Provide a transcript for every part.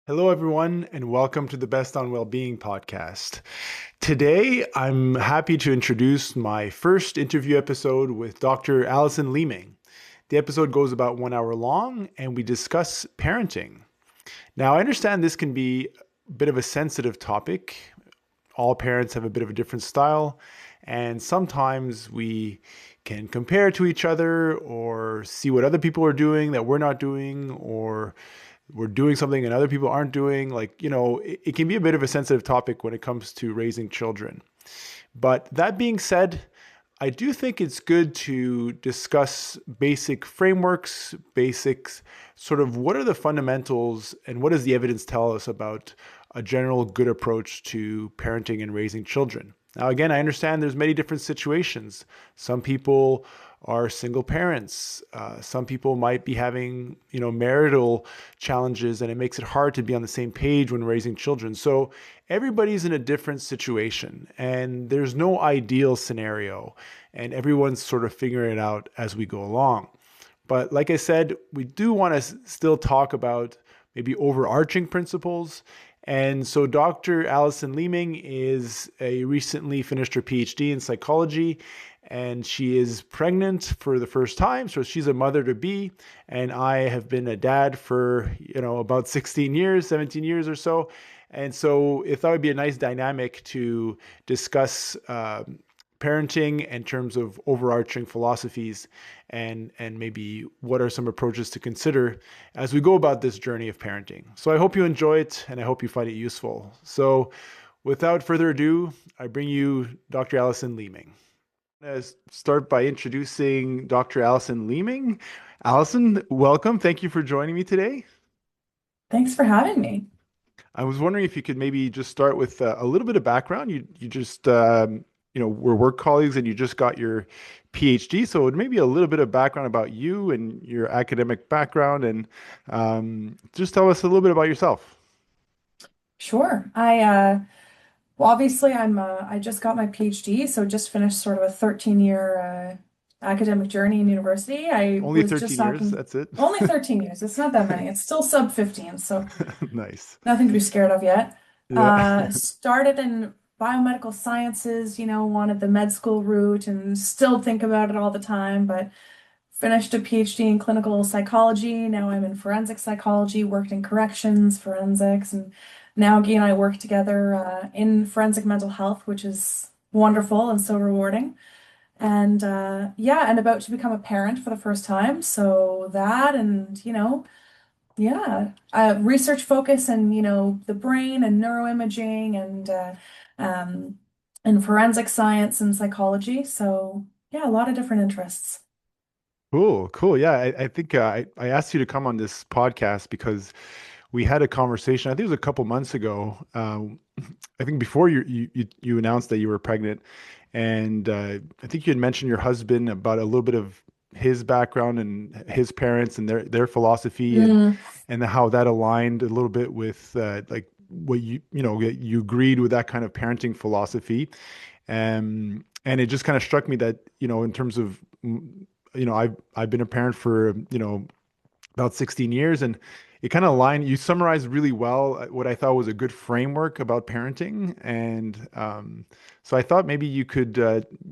Hello, everyone, and welcome to the Best on Wellbeing podcast. Today, I'm happy to introduce my first interview episode with Dr. Allison Leeming. The episode goes about 1 hour long, and we discuss parenting. Now, I understand this can be a bit of a sensitive topic. All parents have a bit of a different style, and sometimes we can compare to each other or see what other people are doing that we're not doing, or we're doing something and other people aren't doing. It can be a bit of a sensitive topic when it comes to raising children. But that being said, I do think it's good to discuss basic frameworks, basics, sort of what are the fundamentals and what does the evidence tell us about a general good approach to parenting and raising children. Now, again, I understand there's many different situations. Some people are single parents. Some people might be having, marital challenges, and it makes it hard to be on the same page when raising children. So everybody's in a different situation, and there's no ideal scenario, and everyone's sort of figuring it out as we go along. But like I said, we do want to still talk about maybe overarching principles. And so Dr. Allison Leeming is a recently finished her PhD in psychology, and she is pregnant for the first time. So she's a mother to be, and I have been a dad for, about 16 years, 17 years or so. And so it thought it'd be a nice dynamic to discuss parenting in terms of overarching philosophies and maybe what are some approaches to consider as we go about this journey of parenting. So I hope you enjoy it and I hope you find it useful. So without further ado, I bring you Dr. Allison Leeming. I'm going to start by introducing Dr. Allison Leeming. Allison, welcome. Thank you for joining me today. Thanks for having me. I was wondering if you could maybe just start with a little bit of background. You just were work colleagues and you just got your PhD. So maybe a little bit of background about you and your academic background, and just tell us a little bit about yourself. Sure. Well, obviously I just got my PhD, so just finished sort of a 13-year academic journey in university. I Only was just 13 years, talking that's it. only 13 years. It's not that many. It's still sub 15, so Nice. nothing to be scared of yet. Yeah. Started in biomedical sciences, wanted the med school route and still think about it all the time, but finished a PhD in clinical psychology. Now I'm in forensic psychology, worked in corrections, forensics, and now Guy and I work together in forensic mental health, which is wonderful and so rewarding. And yeah, and about to become a parent for the first time. So that and, yeah, research focus and, the brain and neuroimaging um, and forensic science and psychology. So yeah, a lot of different interests. Cool, cool. Yeah, I think I asked you to come on this podcast because we had a conversation. I think it was a couple months ago. I think before you announced that you were pregnant, and I think you had mentioned your husband about a little bit of his background and his parents and their philosophy, Mm. and how that aligned a little bit with like what you agreed with that kind of parenting philosophy. And it just kind of struck me that, in terms of, I've been a parent for, about 16 years, and it kind of aligned. You summarized really well what I thought was a good framework about parenting. And so I thought maybe you could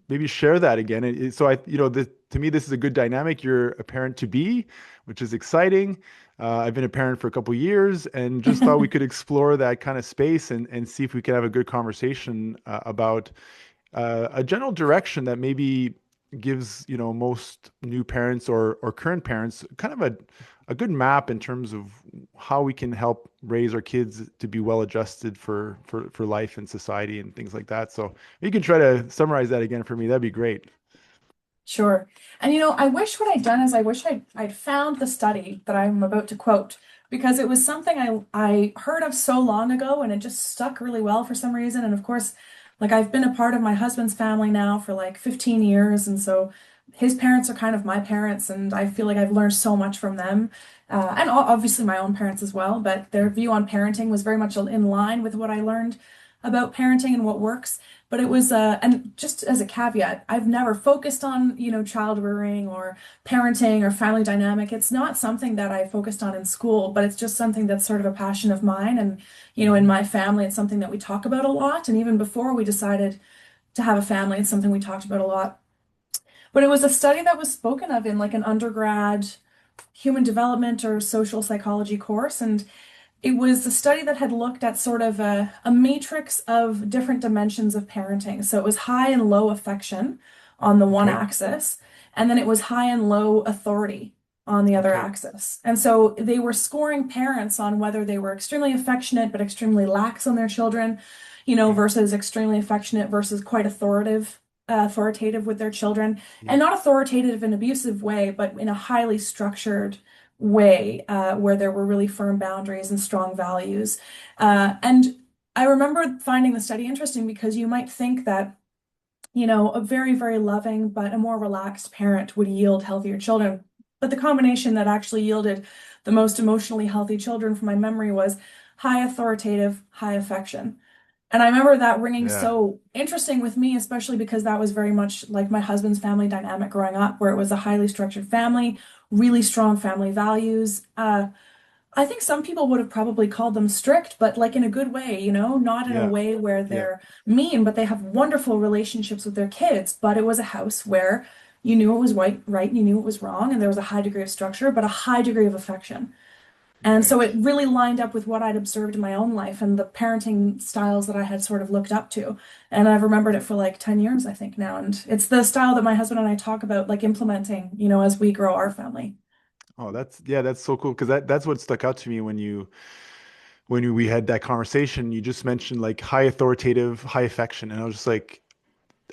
maybe share that again. So to me, this is a good dynamic. You're a parent to be, which is exciting. I've been a parent for a couple years and just thought we could explore that kind of space and see if we can have a good conversation about a general direction that maybe gives, most new parents or current parents kind of a good map in terms of how we can help raise our kids to be well adjusted for life and society and things like that. So you can try to summarize that again for me. That'd be great. Sure. And I wish what I'd done is I wish I'd found the study that I'm about to quote because it was something I heard of so long ago and it just stuck really well for some reason. And of course, like I've been a part of my husband's family now for like 15 years. And so his parents are kind of my parents, and I feel like I've learned so much from them. And obviously my own parents as well, but their view on parenting was very much in line with what I learned. about parenting and what works. But it was, and just as a caveat, I've never focused on, child rearing or parenting or family dynamic. It's not something that I focused on in school, but it's just something that's sort of a passion of mine. And, in Hmm. my family, it's something that we talk about a lot. And even before we decided to have a family, it's something we talked about a lot. But it was a study that was spoken of in like an undergrad human development or social psychology course. And it was a study that had looked at sort of a matrix of different dimensions of parenting. So it was high and low affection on the one Okay. axis, and then it was high and low authority on the other Okay. axis. And so they were scoring parents on whether they were extremely affectionate but extremely lax on their children, Okay. versus extremely affectionate versus quite authoritative with their children, Yeah. and not authoritative in an abusive way, but in a highly structured way, where there were really firm boundaries and strong values. And I remember finding the study interesting because you might think that, a very, very loving but a more relaxed parent would yield healthier children. But the combination that actually yielded the most emotionally healthy children from my memory was high authoritative, high affection. And I remember that ringing Yeah. so interesting with me, especially because that was very much like my husband's family dynamic growing up, where it was a highly structured family, really strong family values. I think some people would have probably called them strict, but like in a good way, not in a Yeah. way where Yeah. they're mean, but they have wonderful relationships with their kids. But it was a house where you knew it was right, and you knew it was wrong, and there was a high degree of structure, but a high degree of affection. And so Right. it really lined up with what I'd observed in my own life and the parenting styles that I had sort of looked up to. And I've remembered it for like 10 years, I think now. And it's the style that my husband and I talk about, like implementing, as we grow our family. Oh, that's so cool because that's what stuck out to me we had that conversation. You just mentioned like high authoritative, high affection, and I was just like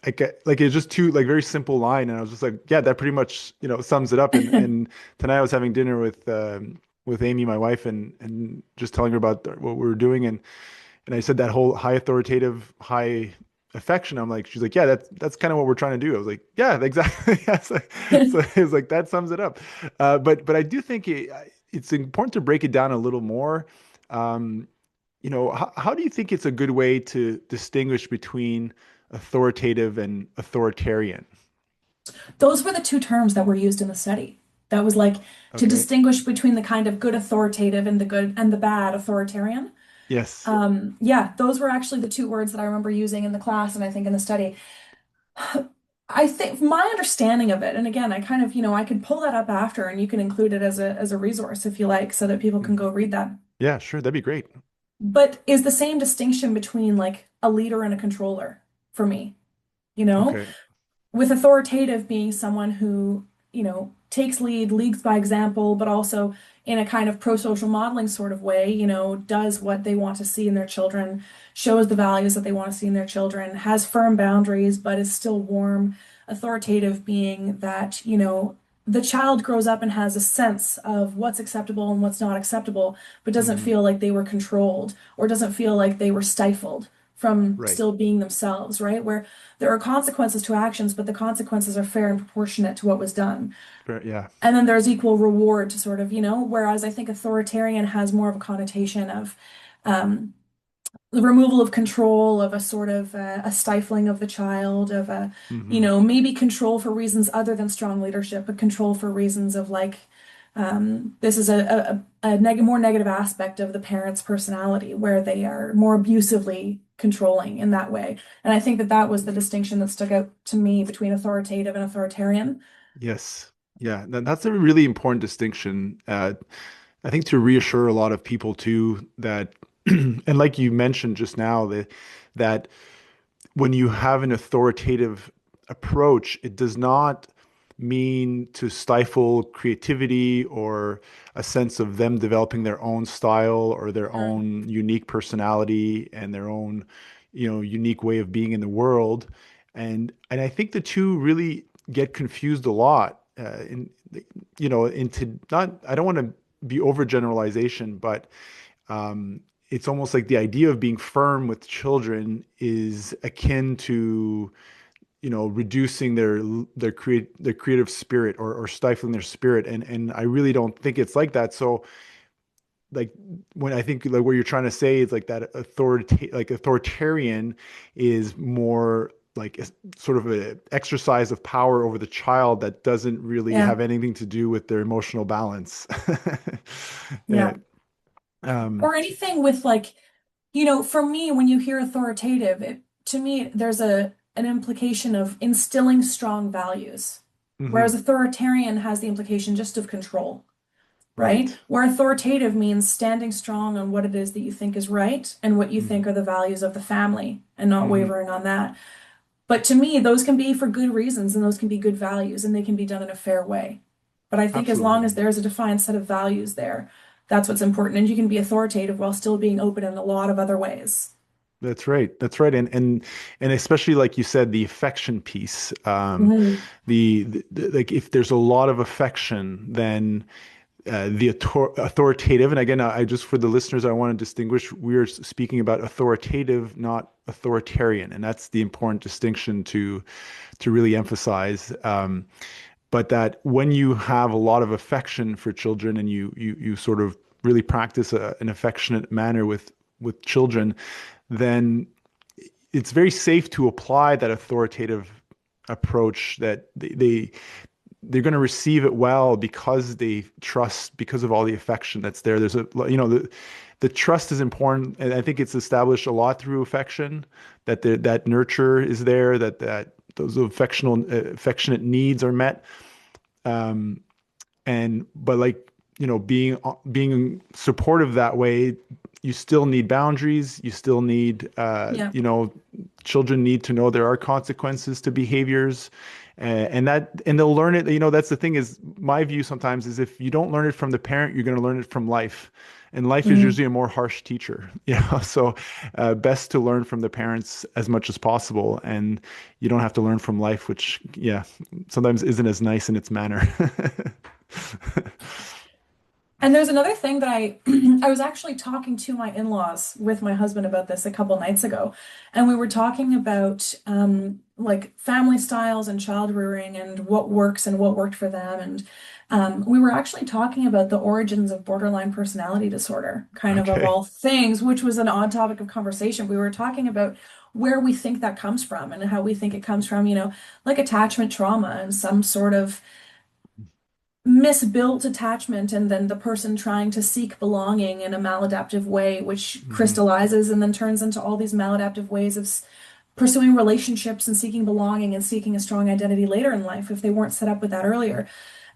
it's just two like very simple line, and I was just like, yeah, that pretty much sums it up. And tonight I was having dinner with Amy, my wife, and just telling her about what we were doing, and I said that whole high authoritative, high affection. I'm like, she's like, yeah, that's kind of what we're trying to do. I was like, yeah, exactly. Yeah, so it was like that sums it up. But I do think it's important to break it down a little more. Um, how do you think it's a good way to distinguish between authoritative and authoritarian? Those were the two terms that were used in the study. That was like to Okay. distinguish between the kind of good authoritative and the good and the bad authoritarian. Yes. Yeah, those were actually the two words that I remember using in the class and I think in the study. I think my understanding of it, and again, I kind of, I could pull that up after and you can include it as a resource if you like, so that people can Mhm. go read that. Yeah, sure. That'd be great. But is the same distinction between like a leader and a controller for me, you know? Okay. With authoritative being someone who, takes lead, leads by example, but also in a kind of pro-social modeling sort of way, does what they want to see in their children, shows the values that they want to see in their children, has firm boundaries, but is still warm. Authoritative being that, the child grows up and has a sense of what's acceptable and what's not acceptable, but doesn't Hmm. feel like they were controlled or doesn't feel like they were stifled from Right. still being themselves, right? Where there are consequences to actions, but the consequences are fair and proportionate to what was done. Yeah. And then there's equal reward to sort of, whereas I think authoritarian has more of a connotation of um, the removal of control, of a sort of a stifling of the child, of a, Hmm. maybe control for reasons other than strong leadership, but control for reasons of like, this is more negative aspect of the parent's personality where they are more abusively controlling in that way. And I think that that was the distinction that stuck out to me between authoritative and authoritarian. Yes. Yeah. That's a really important distinction. I think to reassure a lot of people too that, and like you mentioned just now, that when you have an authoritative approach, it does not mean to stifle creativity or a sense of them developing their own style or their Mm. own unique personality and their own, unique way of being in the world. And I think the two really get confused a lot. Into not, I don't want to be overgeneralization, but it's almost like the idea of being firm with children is akin to, reducing their creative spirit or stifling their spirit. And I really don't think it's like that. So like when I think like what you're trying to say is like that authoritarian is more like a, sort of an exercise of power over the child that doesn't really Yeah. have anything to do with their emotional balance. Uh, Yeah. um, Or anything with like, for me, when you hear authoritative, to me, there's an implication of instilling strong values, whereas mhm, authoritarian has the implication just of control, right? right. Where authoritative means standing strong on what it is that you think is right and what you Mhm, think are the values of the family and not mhm, wavering on that. But to me, those can be for good reasons and those can be good values and they can be done in a fair way. But I think as long as absolutely. there's a defined set of values there, that's what's important. And you can be authoritative while still being open in a lot of other ways. That's right. That's right. And especially like you said, the affection piece. Mhm. Like if there's a lot of affection, then the authoritative, and again, I just for the listeners, I want to distinguish. We're speaking about authoritative, not authoritarian, and that's the important distinction to really emphasize. But that when you have a lot of affection for children and you sort of really practice an affectionate manner with children, then it's very safe to apply that authoritative approach that they're going to receive it well because they trust because of all the affection that's there. There's a the trust is important, and I think it's established a lot through affection that that nurture is there, that those affectionate needs are met. Um, and but like being supportive that way, you still need boundaries. You still need Yeah. children need to know there are consequences to behaviors, and they'll learn it. That's the thing is my view sometimes is if you don't learn it from the parent, you're going to learn it from life, and life is Mhm. usually a more harsh teacher. So best to learn from the parents as much as possible, and you don't have to learn from life, which sometimes isn't as nice in its manner. And there's another thing that I was actually talking to my in-laws with my husband about this a couple nights ago, and we were talking about like family styles and child rearing and what works and what worked for them. And we were actually talking about the origins of borderline personality disorder, kind of Okay. all things, which was an odd topic of conversation. We were talking about where we think that comes from and how we think it comes from, like attachment trauma and some sort of misbuilt attachment and then the person trying to seek belonging in a maladaptive way, which Hmm. crystallizes and then turns into all these maladaptive ways of pursuing relationships and seeking belonging and seeking a strong identity later in life if they weren't set up with that earlier.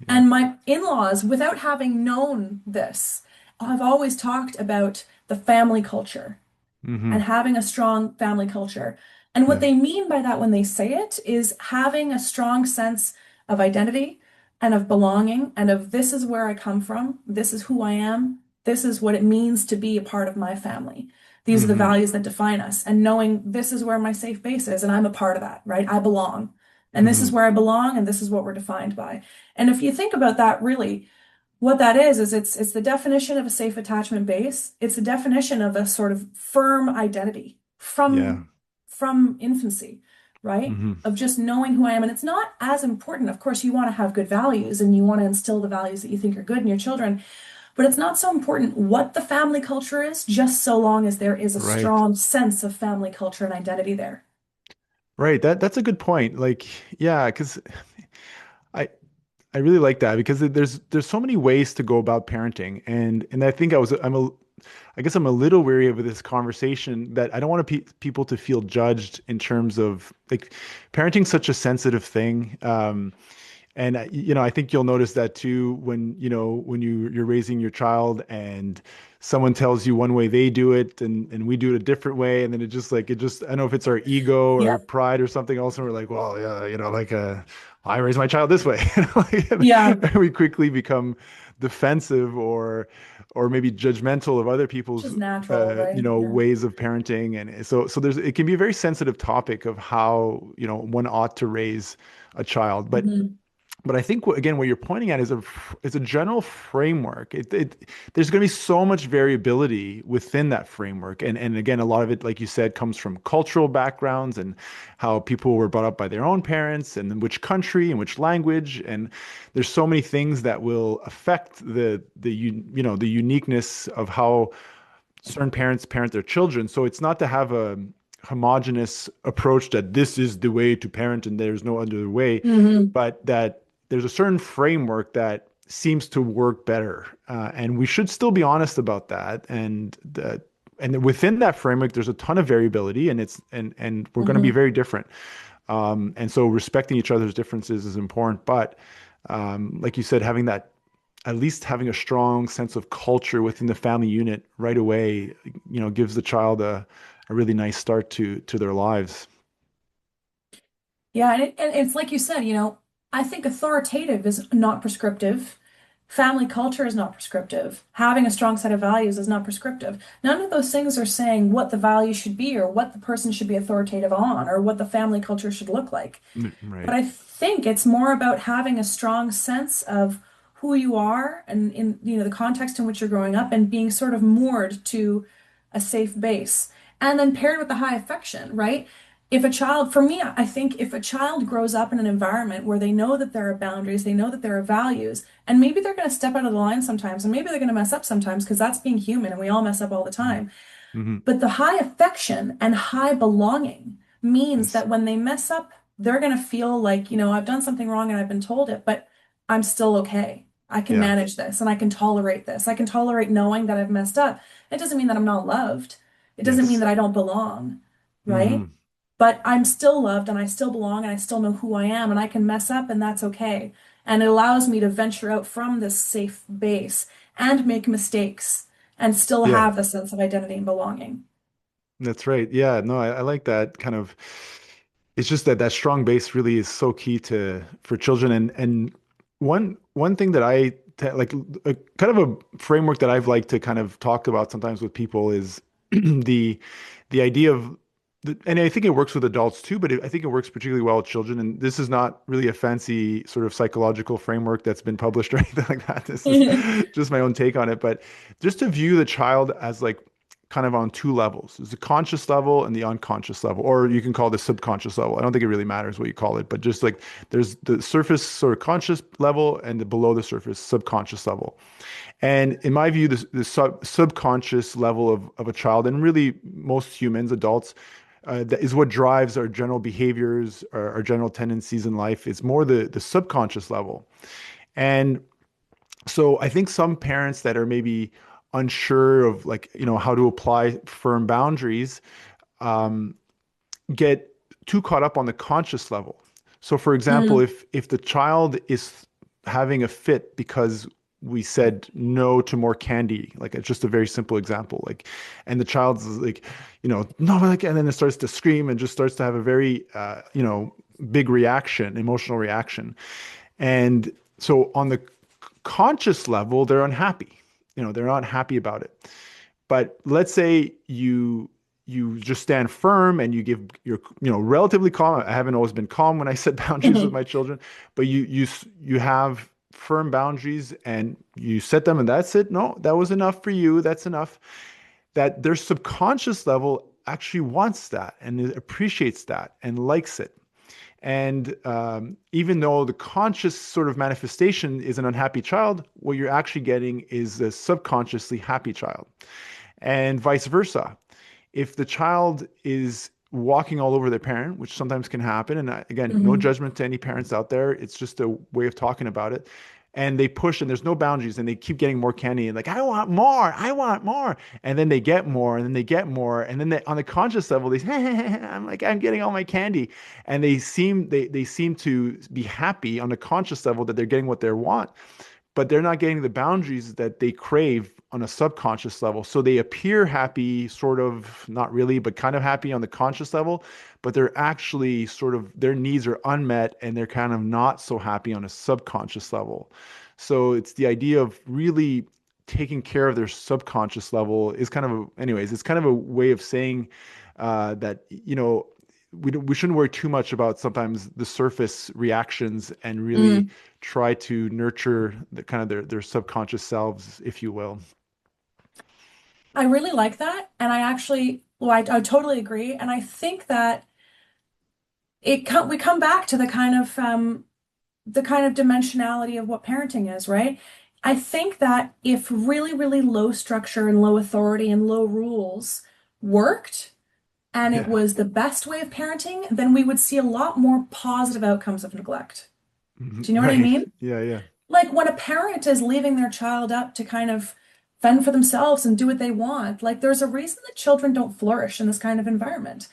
Yeah. And my in-laws, without having known this, have always talked about the family culture Hmm. and having a strong family culture. And what Yeah. they mean by that when they say it is having a strong sense of identity and of belonging and of this is where I come from, this is who I am, this is what it means to be a part of my family. These are the Hmm. values that define us, and knowing this is where my safe base is, and I'm a part of that, right? I belong. And this Hmm. is where I belong, and this is what we're defined by. And if you think about that, really, what that is it's the definition of a safe attachment base. It's the definition of a sort of firm identity Yeah. from infancy, right? Hmm. Of just knowing who I am. And it's not as important. Of course, you want to have good values and you want to instill the values that you think are good in your children, but it's not so important what the family culture is, just so long as there is a Right. strong sense of family culture and identity there. Right. That's a good point. Like, yeah, because I I really like that because there's so many ways to go about parenting, and I think I guess I'm a little weary of this conversation that I don't want people to feel judged in terms of like parenting's such a sensitive thing. And I think you'll notice that too when when you're raising your child and someone tells you one way they do it and we do it a different way, and then it just I don't know if it's our ego or Yeah. pride or something else, and we're like, well, yeah, like I raise my child this way. Yeah. And we quickly become defensive or maybe judgmental of other Which people's is natural, right? Yeah. ways of parenting, and so there's it can be a very sensitive topic of how one ought to raise a child, but Mhm. But I think again, what you're pointing at is a general framework. There's going to be so much variability within that framework, and again, a lot of it, like you said, comes from cultural backgrounds and how people were brought up by their own parents, and in which country and which language, and there's so many things that will affect the uniqueness of how certain parents parent their children. So it's not to have a homogenous approach that this is the way to parent and there's no other way, Hmm. but that there's a certain framework that seems to work better. And we should still be honest about that. And within that framework, there's a ton of variability, and we're going to be Hmm. very different. And so respecting each other's differences is important. But like you said, having that at least having a strong sense of culture within the family unit right away, gives the child a really nice start to their lives. Yeah, and it's like you said, I think authoritative is not prescriptive. Family culture is not prescriptive. Having a strong set of values is not prescriptive. None of those things are saying what the values should be or what the person should be authoritative on or what the family culture should look like. But Right. I think it's more about having a strong sense of who you are and in the context in which you're growing up and being sort of moored to a safe base. And then paired with the high affection, right? If a child, for me, I think if a child grows up in an environment where they know that there are boundaries, they know that there are values, and maybe they're going to step out of the line sometimes, and maybe they're going to mess up sometimes because that's being human and we all mess up all the Hmm. time. Hmm. But the high affection and high belonging means Yes. that when they mess up, they're going to feel like, I've done something wrong and I've been told it, but I'm still okay. I can Yeah. manage this and I can tolerate this. I can tolerate knowing that I've messed up. It doesn't mean that I'm not loved. It doesn't mean Yes. that I don't belong, right? Hmm. But I'm still loved and I still belong and I still know who I am and I can mess up and that's okay. And it allows me to venture out from this safe base and make mistakes and still Yeah. have the sense of identity and belonging. That's right. Yeah, no, I like that kind of. It's just that strong base really is so key to for children. And one thing that like a kind of a framework that I've liked to kind of talk about sometimes with people is the the idea of and I think it works with adults too, but I think it works particularly well with children. And this is not really a fancy sort of psychological framework that's been published or anything like that. This is just my own take on it. But just to view the child as like kind of on two levels. There's the conscious level and the unconscious level, or you can call it the subconscious level. I don't think it really matters what you call it, but just like there's the surface sort of conscious level and the below the surface subconscious level. And in my view, the subconscious level of a child, and really most humans, adults, that is what drives our general behaviors, our general tendencies in life. It's more the subconscious level. And so I think some parents that are maybe unsure of like, how to apply firm boundaries, um, get too caught up on the conscious level. So for example, Mm. if the child is having a fit because we said no to more candy, like it's just a very simple example, like, and the child's like, no, like, and then it starts to scream and just starts to have a very, big reaction, emotional reaction. And so on the conscious level, they're unhappy. They're not happy about it. But let's say you just stand firm and you give your relatively calm. I haven't always been calm when I set boundaries with my children, but you have firm boundaries and you set them and that's it. No, that was enough for you. That's enough. That their subconscious level actually wants that and it appreciates that and likes it. And even though the conscious sort of manifestation is an unhappy child, what you're actually getting is a subconsciously happy child, and vice versa. If the child is walking all over their parent, which sometimes can happen, and again, no Hmm. judgment to any parents out there, it's just a way of talking about it. And they push, and there's no boundaries, and they keep getting more candy, and like, I want more, and then they get more, and then they get more, and then on the conscious level, they say, I'm like, I'm getting all my candy, and they seem to be happy on the conscious level that they're getting what they want, but they're not getting the boundaries that they crave on a subconscious level. So they appear happy, sort of, not really, but kind of happy on the conscious level, but they're actually sort of, their needs are unmet and they're kind of not so happy on a subconscious level. So it's the idea of really taking care of their subconscious level is kind of anyways, it's kind of a way of saying that, we shouldn't worry too much about sometimes the surface reactions and really Mm. try to nurture the kind of their subconscious selves, if you will. I really like that. And I actually, well, I totally agree. And I think that we come back to the kind of dimensionality of what parenting is, right? I think that if really, really low structure and low authority and low rules worked and it Yeah. was the best way of parenting, then we would see a lot more positive outcomes of neglect. Mhm. Do you know what I Right. mean? Yeah, yeah. Like when a parent is leaving their child up to kind of fend for themselves and do what they want, like there's a reason that children don't flourish in this kind of environment,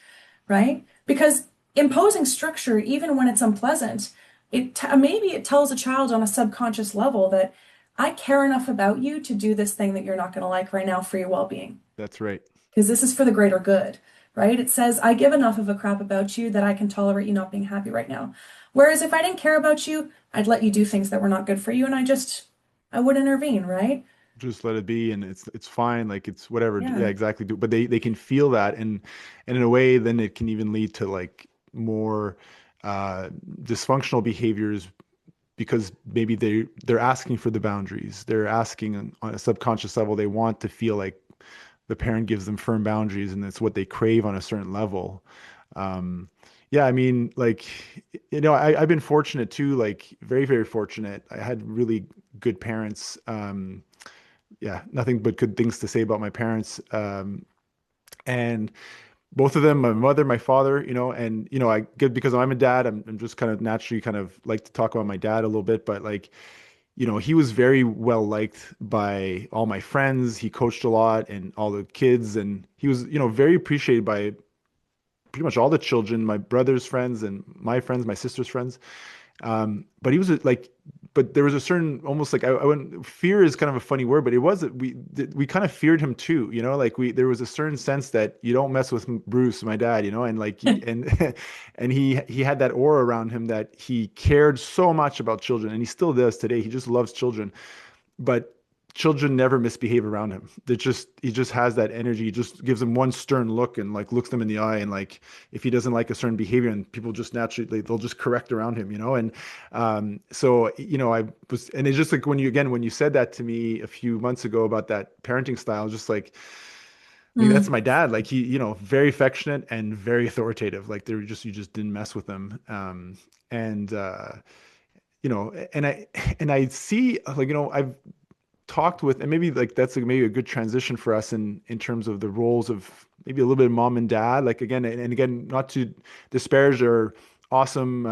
right? Because imposing structure, even when it's unpleasant, maybe it tells a child on a subconscious level that I care enough about you to do this thing that you're not going to like right now for your well-being, That's right. because this is for the greater good, right? It says I give enough of a crap about you that I can tolerate you not being happy right now. Whereas if I didn't care about you, I'd let you do things that were not good for you, and I would intervene, right? Just let it be, and it's fine, like it's whatever. Yeah, Yeah. exactly. But they can feel that, and in a way then it can even lead to like more uh dysfunctional behaviors, because maybe they're asking for the boundaries. They're asking on a subconscious level, they want to feel like the parent gives them firm boundaries, and it's what they crave on a certain level. um yeah, I mean, like, I've been fortunate too, like very, very fortunate. I had really good parents. Yeah, nothing but good things to say about my parents. And both of them, my mother, my father, and I good because I'm a dad. I'm just kind of naturally kind of like to talk about my dad a little bit, but like, he was very well liked by all my friends. He coached a lot and all the kids, and he was, very appreciated by pretty much all the children, my brother's friends and my friends, my sister's friends. But he was like, but there was a certain, almost like, I wouldn't, fear is kind of a funny word, but it was, we kind of feared him too, like there was a certain sense that you don't mess with Bruce, my dad, and like, and, and he had that aura around him that he cared so much about children, and he still does today. He just loves children, but children never misbehave around him. He just has that energy. He just gives them one stern look and like looks them in the eye, and like if he doesn't like a certain behavior, and people just naturally they'll just correct around him, and so I was, and it's just like when you said that to me a few months ago about that parenting style, just like that's Mm. my dad. Like he, very affectionate and very authoritative. Like they were just, you just didn't mess with them. And and I see, like, I've talked with, and maybe like that's like maybe a good transition for us in terms of the roles of maybe a little bit of mom and dad. Like again, and again, not to disparage their awesome,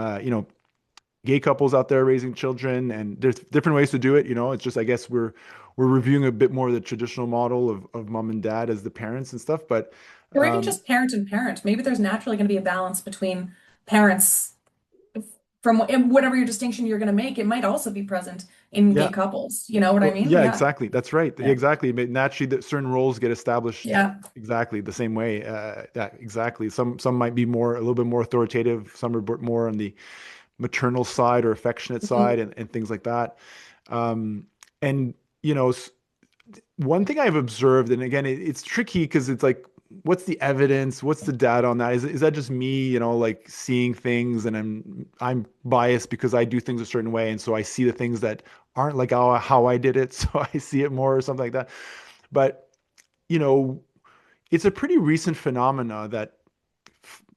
gay couples out there raising children, and there's different ways to do it. It's just, I guess we're reviewing a bit more of the traditional model of mom and dad as the parents and stuff. But Or even um, just parent and parent. Maybe there's naturally going to be a balance between parents from whatever your distinction you're going to make. It might also be present in gay yeah. couples. You know what I Well, mean? yeah, Yeah. exactly. That's right. Yeah. Exactly. But naturally, that certain roles get established Yeah. exactly the same way. That exactly. Some might be more, a little bit more authoritative. Some are more on the maternal side or affectionate Mhm. side, and things like that. Um, and you know, one thing I've observed, and again, it's tricky because it's like, what's the evidence? What's the data on that? Is that just me, like seeing things, and I'm biased because I do things a certain way, and so I see the things that aren't like how I did it, so I see it more or something like that. But you know, it's a pretty recent phenomena that,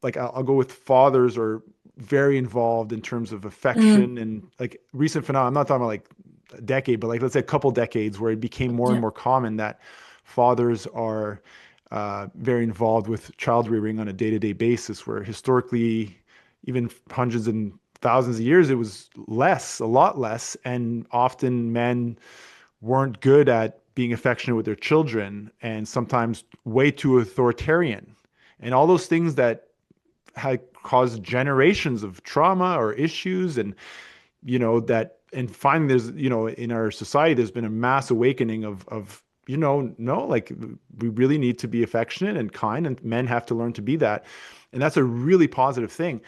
like, I'll go with fathers are very involved in terms of Mm. affection, and like recent phenomena. I'm not talking about like a decade, but like let's say a couple decades, where it became more and Yeah. more common that fathers are very involved with child rearing on a day-to-day basis, where historically, even hundreds and thousands of years, it was less, a lot less, and often men weren't good at being affectionate with their children, and sometimes way too authoritarian, and all those things that had caused generations of trauma or issues. And that, and finally, there's, in our society, there's been a mass awakening of no, like, we really need to be affectionate and kind, and men have to learn to be that. And that's a really positive thing.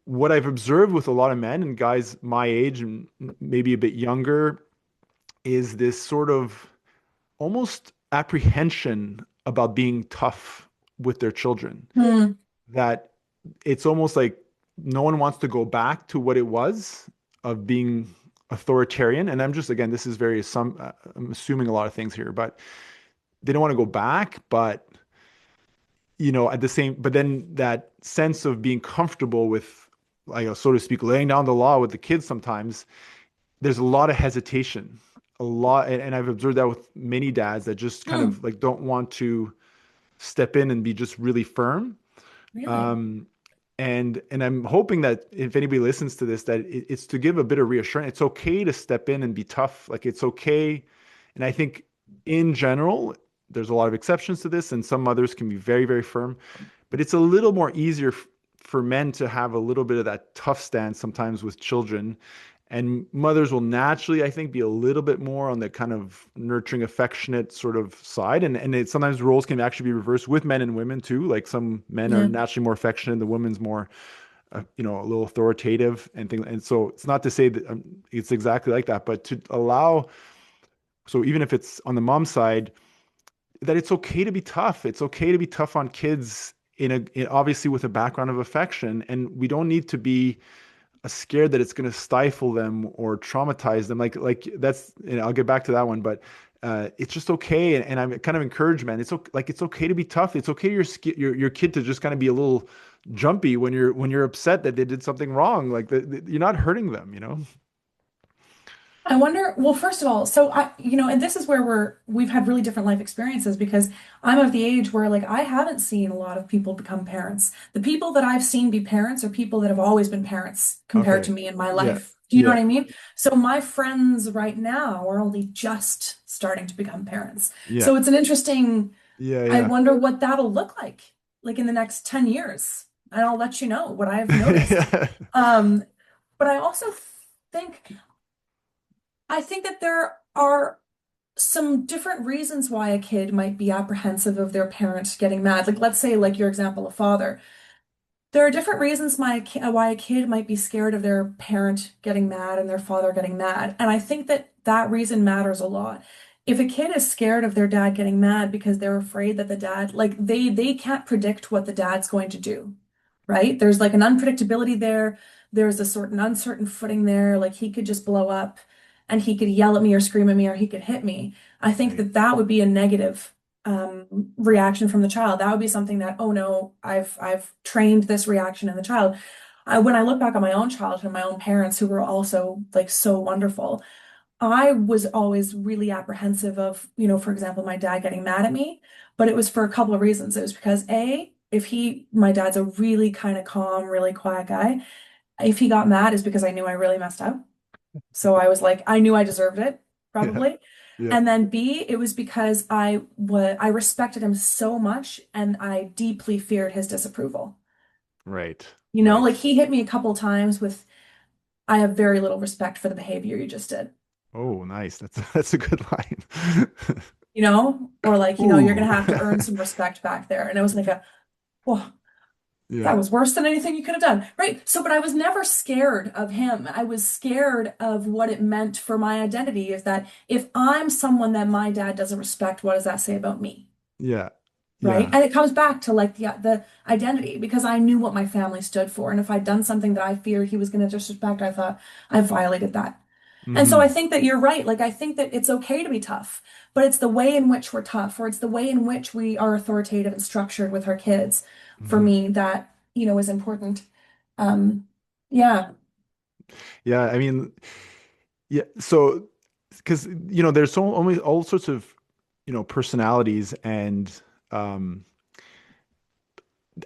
What I've observed with a lot of men and guys my age and maybe a bit younger is this sort of almost apprehension about being tough with their children, Mm. that it's almost like no one wants to go back to what it was of being authoritarian. And I'm just, again, this is very, I'm assuming a lot of things here, but they don't want to go back, but at the same, but then that sense of being comfortable with, like, so to speak, laying down the law with the kids sometimes, there's a lot of hesitation, a lot, and I've observed that with many dads that just kind Hmm, of like don't want to step in and be just really firm. really? Um, and I'm hoping that if anybody listens to this, that it's to give a bit of reassurance. It's okay to step in and be tough. Like it's okay. And I think in general, there's a lot of exceptions to this, and some mothers can be very, very firm, but it's a little more easier for men to have a little bit of that tough stance sometimes with children. And mothers will naturally, I think, be a little bit more on the kind of nurturing, affectionate sort of side. And sometimes roles can actually be reversed with men and women too. Like some men are Yeah. naturally more affectionate, the women's more, a little authoritative and things. And so it's not to say that it's exactly like that, but to allow, so even if it's on the mom side, that it's okay to be tough. It's okay to be tough on kids obviously with a background of affection. And we don't need to be scared that it's going to stifle them or traumatize them. Like that's, I'll get back to that one, but it's just okay. And I'm kind of encouraged, man. It's okay, like it's okay to be tough. It's okay your kid to just kind of be a little jumpy when you're upset that they did something wrong. Like you're not hurting them. I wonder, well, first of all, so and this is where we've had really different life experiences because I'm of the age where like I haven't seen a lot of people become parents. The people that I've seen be parents are people that have always been parents compared Okay. to me in my Yeah. life. Do you know Yeah. what I mean? So my friends right now are only just starting to become parents. Yeah. So it's an interesting, Yeah. I Yeah. wonder what that'll look like in the next 10 years. And I'll let you know what I've noticed. Yeah. Um, but think I think that there are some different reasons why a kid might be apprehensive of their parent getting mad. Like, let's say, like your example, a father. There are different reasons why a kid might be scared of their parent getting mad and their father getting mad. And I think that that reason matters a lot. If a kid is scared of their dad getting mad because they're afraid that the dad, like they can't predict what the dad's going to do, right? There's like an unpredictability there. There's a sort of uncertain footing there. Like he could just blow up and he could yell at me or scream at me or he could hit me. I think Right. that that would be a negative reaction from the child. That would be something that, oh no, I've trained this reaction in the child. When I look back on my own childhood, my own parents who were also like so wonderful, I was always really apprehensive of, for example, my dad getting mad at me, but it was for a couple of reasons. It was because my dad's a really kind of calm, really quiet guy. If he got mad is because I knew I really messed up. So I was like, I knew I deserved it, Yeah. probably. Yeah. And then B, it was because I respected him so much and I deeply feared his disapproval. Right. Like Right. he hit me a couple times with, I have very little respect for the behavior you just did, Oh, nice. That's a good line. or like, you're Ooh. gonna have to earn some respect back there. And it was like oh, that Yeah. was worse than anything you could have done. Right. So, but I was never scared of him. I was scared of what it meant for my identity is that if I'm someone that my dad doesn't respect, what does that say about me? Yeah. Right. Yeah. And it comes back to like the identity because I knew what my family stood for. And if I'd done something that I feared he was going to disrespect, I thought I violated that. And so I Hmm. think that you're right. Like, I think that it's okay to be tough, but it's the way in which we're tough, or it's the way in which we are authoritative and structured with our kids, for Hmm. me, that, is important. Um, yeah. Yeah. I mean, yeah. So, because, there's so always all sorts of, personalities and, um,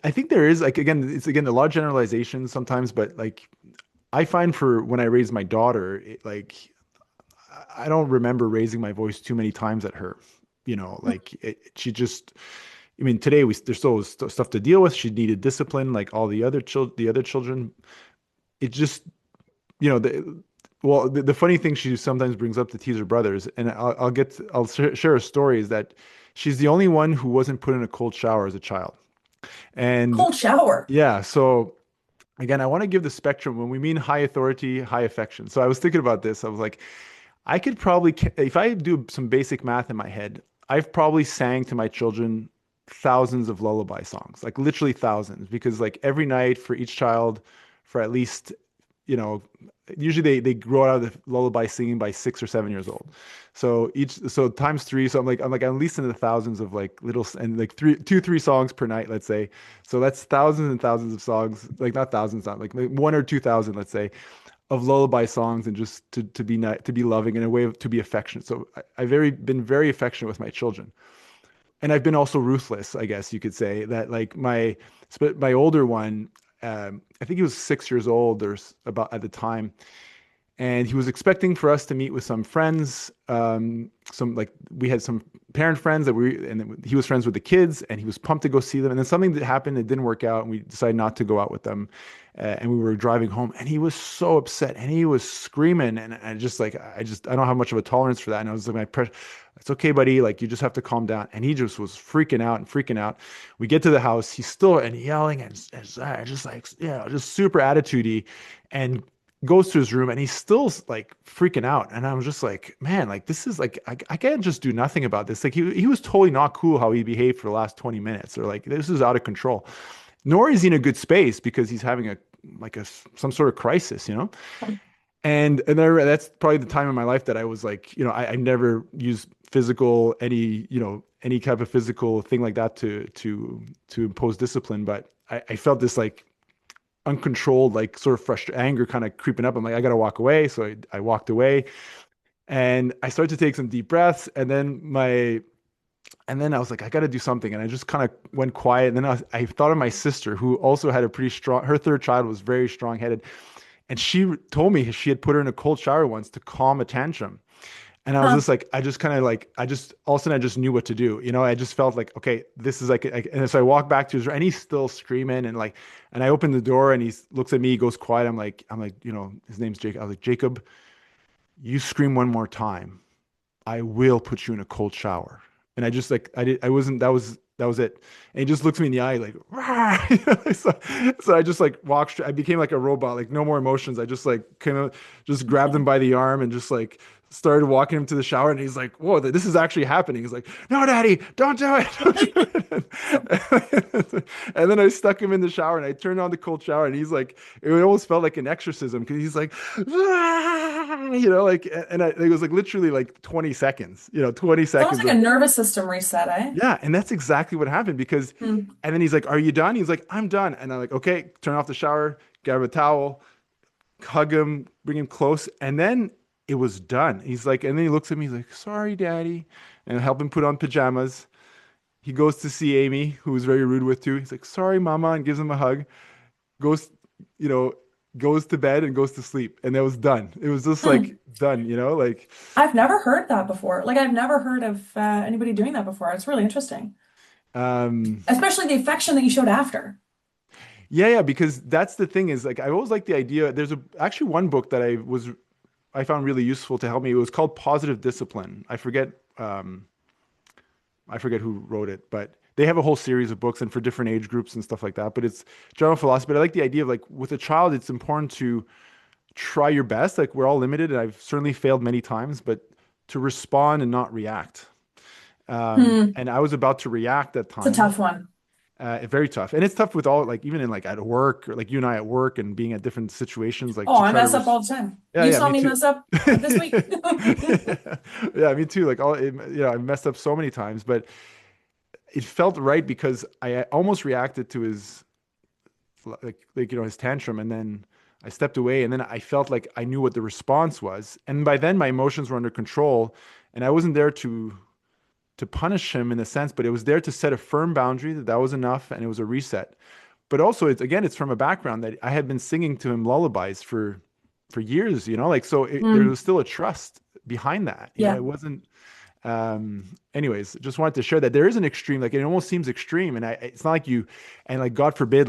I think there is like, again, it's again, a lot of generalizations sometimes, but like, I find for when I raise my daughter, I don't remember raising my voice too many times at her. Like she just, I mean, today there's still stuff to deal with. She needed discipline, like all the other children. It just, the funny thing she sometimes brings up to tease her brothers, and I'll share a story is that she's the only one who wasn't put in a cold shower as a child. And Cold shower. yeah, so again, I want to give the spectrum when we mean high authority, high affection. So I was thinking about this. I was like, I could probably, if I do some basic math in my head, I've probably sang to my children thousands of lullaby songs, like literally thousands, because like every night for each child, for at least, you know, usually they grow out of the lullaby singing by 6 or 7 years old. So times three. So I'm like at least in the thousands of like little and like three songs per night, let's say. So that's thousands and thousands of songs, like not thousands, not like 1 or 2 thousand, let's say, of lullaby songs, and just to be to be loving in a way to be affectionate. So I've been very affectionate with my children, and I've been also ruthless, I guess you could say that. Like my older one, I think he was 6 years old or about at the time, and he was expecting for us to meet with some friends. Some like we had some parent friends and he was friends with the kids, and he was pumped to go see them. And then something that happened, it didn't work out, and we decided not to go out with them. And we were driving home, and he was so upset, and he was screaming, and I don't have much of a tolerance for that. And I was like, it's okay, buddy. Like you just have to calm down. And he just was freaking out and freaking out. We get to the house, he's still and yelling and just like, just super attitudey, and goes to his room, and he's still like freaking out. And I was just like, man, like this is like I can't just do nothing about this. Like he was totally not cool how he behaved for the last 20 minutes, or like this is out of control. Nor is he in a good space because he's having some sort of crisis, you know? That's probably the time in my life that I was like, I never used any type of physical thing like that to impose discipline. But I felt this like uncontrolled, like sort of frustrated anger kind of creeping up. I'm like, I gotta walk away. So I walked away, and I started to take some deep breaths, and then I was like, I got to do something. And I just kind of went quiet. And then I thought of my sister, who also had a pretty strong, her third child was very strong headed. And she told me she had put her in a cold shower once to calm a tantrum. And I was Huh. just like, all of a sudden I just knew what to do. I just felt like, okay, this is and so I walked back to his room, and he's still screaming. And I opened the door, and he looks at me, he goes quiet. I'm like, his name's Jacob. I was like, Jacob, you scream one more time, I will put you in a cold shower. And I just like I did I wasn't that was it. And he just looks me in the eye like, "Rah!" So I just like walked I became like a robot, like no more emotions. I just like kind of just grabbed him by the arm and just like started walking him to the shower, and he's like, whoa, this is actually happening. He's like, no, daddy, don't do it. Don't do it. And then I stuck him in the shower, and I turned on the cold shower, and he's like, it almost felt like an exorcism, because he's like, like, it was like literally like 20 seconds, 20 It's almost seconds like a of, nervous system reset, eh? yeah. And that's exactly what happened, Hmm. and then he's like, are you done? He's like, I'm done. And I'm like, okay, turn off the shower, grab a towel, hug him, bring him close, and then it was done. He's like, and then he looks at me, he's like, sorry, daddy, and I help him put on pajamas. He goes to see Amy, who was very rude with too. He's like, sorry, mama, and gives him a hug. Goes, you know, goes to bed and goes to sleep, and that was done. It was just like Hmm. done, like, I've never heard that before. Like I've never heard of anybody doing that before. It's really interesting, um, especially the affection that you showed after. yeah, because that's the thing is like I always like the idea. There's actually one book that I found really useful to help me. It was called Positive Discipline. I forget who wrote it, but they have a whole series of books and for different age groups and stuff like that. But it's general philosophy. But I like the idea of like with a child, it's important to try your best. Like we're all limited, and I've certainly failed many times, but to respond and not react. Hmm. And I was about to react at It's a times. tough one. Very tough, and it's tough with all like even in like at work, or like you and I at work and being at different situations, like Oh, to I try to mess up all the time. You yeah, saw me me too. mess up this week. Yeah, me too. Like I messed up so many times, but it felt right because I almost reacted to his his tantrum, and then I stepped away, and then I felt like I knew what the response was, and by then my emotions were under control, and I wasn't there to punish him in a sense, but it was there to set a firm boundary that was enough, and it was a reset. But also, it's from a background that I had been singing to him lullabies for years, like so there Hmm. was still a trust behind that. Yeah. It wasn't. Anyways, just wanted to share that there is an extreme, like it almost seems extreme, and it's not like you, and like God forbid,